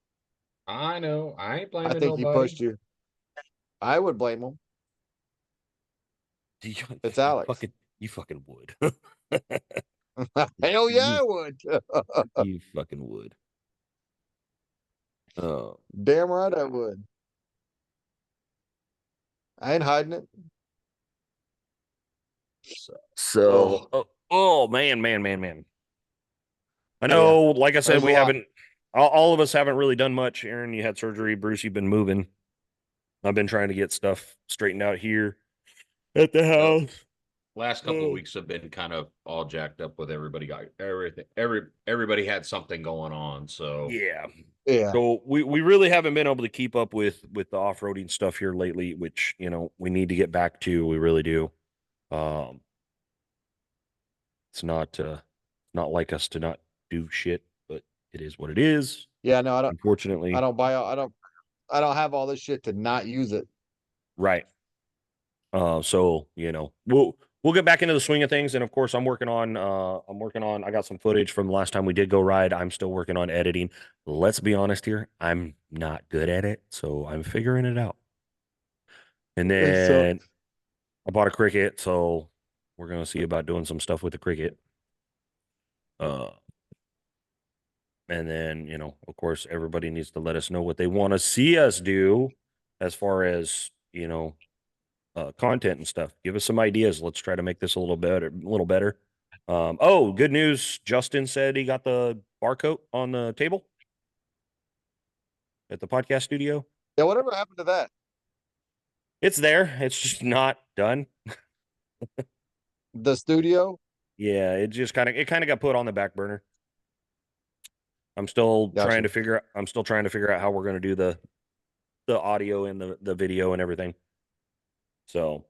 I know. I ain't I blaming think he nobody. pushed you. I would blame him. You, It's you Alex. you fucking would. Hell yeah, I would. You fucking would. Oh, Damn right I would. I ain't hiding it. so oh man. I Yeah. know, like I said, There's a we lot. haven't all of us haven't really done much. Aaron, you had surgery. Bruce, you've been moving. I've been trying to get stuff straightened out here at the Yep. house. Last couple Oh. of weeks have been kind of all jacked up with everybody got everything. Everybody had something going on. So Yeah. Yeah. So we really haven't been able to keep up with the off-roading stuff here lately, which, you know, we need to get back to. We really do. It's not like us to not do shit, but it is what it is. Yeah, no, Unfortunately. I don't have all this shit to not use it. Right. So, you know, we'll get back into the swing of things. And of course, I'm working on I got some footage from the last time we did go ride. I'm still working on editing. Let's be honest here. I'm not good at it, so I'm figuring it out. And It then sucks. I bought a Cricut, so we're gonna see about doing some stuff with the Cricut. And then, you know, of course, everybody needs to let us know what they want to see us do as far as, you know, content and stuff. Give us some ideas. Let's try to make this a little better. Oh, good news. Justin said he got the barcode on the table at the podcast studio. Yeah, whatever happened to that? It's there. It's just not done. The studio? Yeah, it kind of got put on the back burner. I'm still trying to figure out how we're going to do the audio and the video and everything. So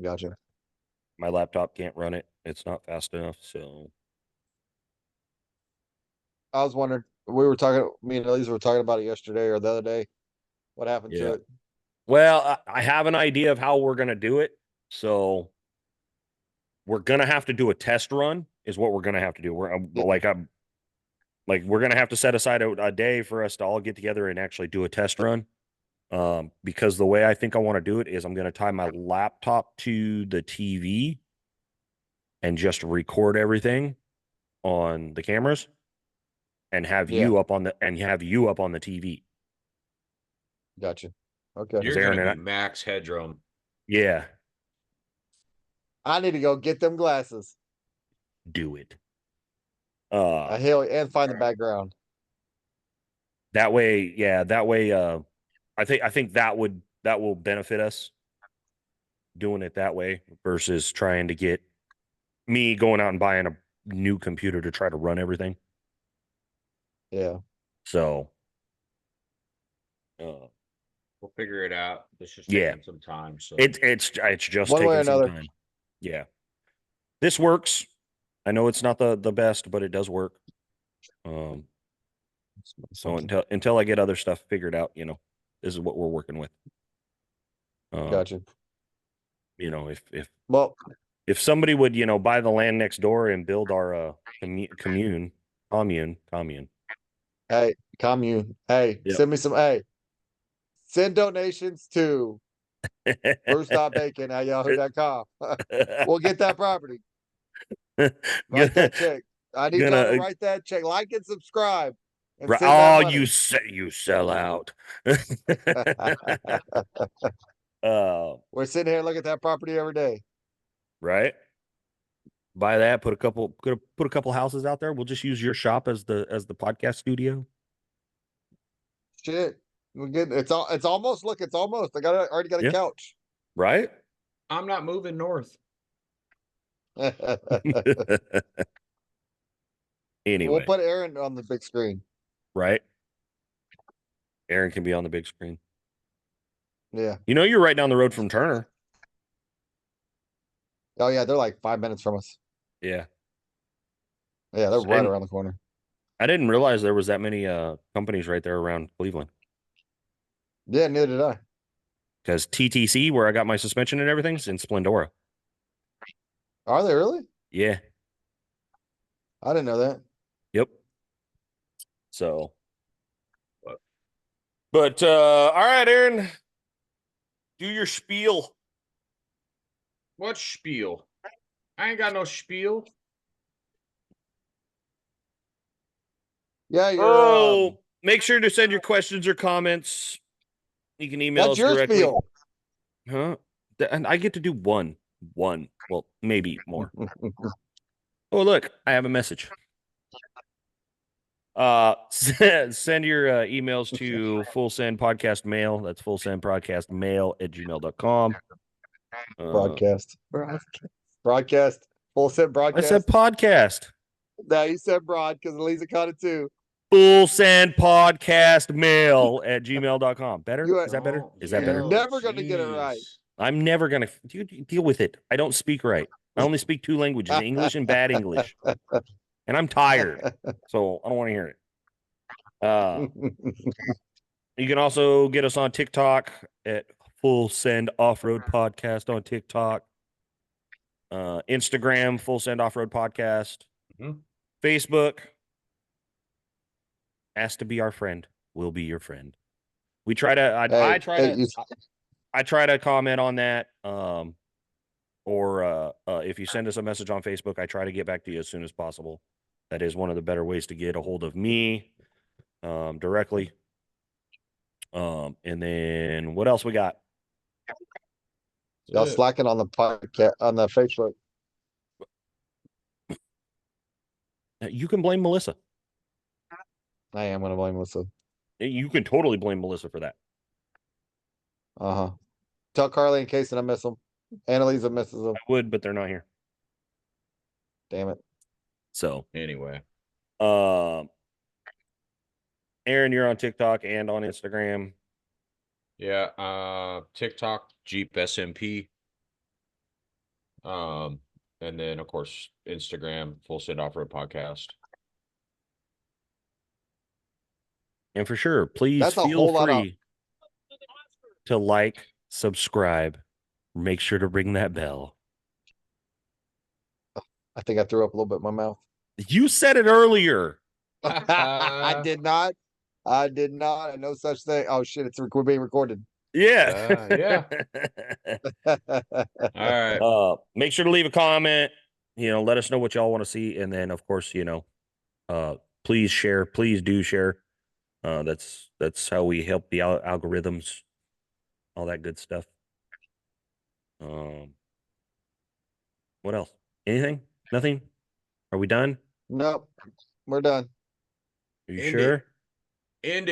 Gotcha. my laptop can't run it. It's not fast enough. So I was wondering, me and Elise were talking about it yesterday or the other day. What happened Yeah. to it? well, I have an idea of how we're going to do it. So we're going to have to do a test run is what we're going to have to do. We're going to have to set aside a day for us to all get together and actually do a test run. Because the way I think I want to do it is I'm going to tie my laptop to the TV and just record everything on the cameras and have you up on the TV. Gotcha. Okay. you're Aaron gonna and be max headroom. Yeah, I need to go get them glasses. do it. And find the background. That way, I think that will benefit us doing it that way versus trying to get me going out and buying a new computer to try to run everything. Yeah. So We'll figure it out. It's just Yeah. taking some time. So it's just One way or taking some another. time. Yeah. This works. I know it's not the best, but it does work. So until I get other stuff figured out, you know, this is what we're working with. Gotcha. You know, Well, if somebody would, you know, buy the land next door and build our commune. hey, commune. Hey, Yep. send me some. Hey, send donations to bruce.bacon@yahoo.com. We'll get that property. Write that check. I need y'all to write that check. Like and subscribe. And send that money. you sell out. We're sitting here looking at that property every day. Right. buy that. Put a couple houses out there. We'll just use your shop as the podcast studio. Shit. We get it's almost already got a Yeah. couch. Right? I'm not moving north. Anyway, We'll put Aaron on the big screen. right? Aaron can be on the big screen. Yeah. You know, you're right down the road from Turner. Oh yeah, they're like 5 minutes from us. Yeah. Yeah, they're right And- around the corner. I didn't realize there was that many companies right there around Cleveland. Yeah, neither did I. Because TTC, where I got my suspension and everything's in Splendora. Are they really? Yeah. I didn't know that. Yep. So. But all right, Aaron. Do your spiel. What spiel? I ain't got no spiel. Yeah, you're Oh, make sure to send your questions or comments. You can email that's us your directly. spiel. Huh? And I get to do one. Well, maybe more. Oh, look, I have a message. Send your emails to Full Send Podcast Mail. That's Full Send Podcast Mail @gmail.com. Broadcast. Broadcast. Full set I broadcast. said podcast. No, you said broad because Lisa caught it too. Full Send Podcast Mail @gmail.com. Better? You- Is that better? Oh, Is that You're better? never gonna get it right. jeez. I'm never gonna deal with it. I don't speak right. I only speak 2 languages: English and bad English. And I'm tired, so I don't want to hear it. You can also get us on TikTok at Full Send Off Road Podcast on TikTok. Instagram, Full Send Off Road Podcast. Mhm. Facebook. Ask to be our friend. We'll be your friend. We try to. I try to comment on that. Or if you send us a message on Facebook, I try to get back to you as soon as possible. That is one of the better ways to get a hold of me directly. And then what else we got? Y'all slacking on the podcast on the Facebook. You can blame Melissa. I am gonna blame Lisa. You can totally blame Melissa for that. Uh-huh. Tell Carly and Casey I miss them. Annalisa misses them. I would, but they're not here. Damn it. So, Anyway, Aaron, you're on TikTok and on Instagram. yeah. TikTok Jeep SMP. And then of course Instagram Full Send Off Road Podcast. And for sure, please That's a feel whole lot of- free to like, subscribe, make sure to ring that bell. I think I threw up a little bit in my mouth. You said it earlier. I did not. I did not. No such thing. Oh shit! We're being recorded. Yeah. All right. Make sure to leave a comment. Let us know what y'all want to see, and then of course, please share. Please do share. That's how we help the algorithms, all that good stuff. What else? Anything? Nothing? Are we done? Nope. We're done. Are you End it. sure? End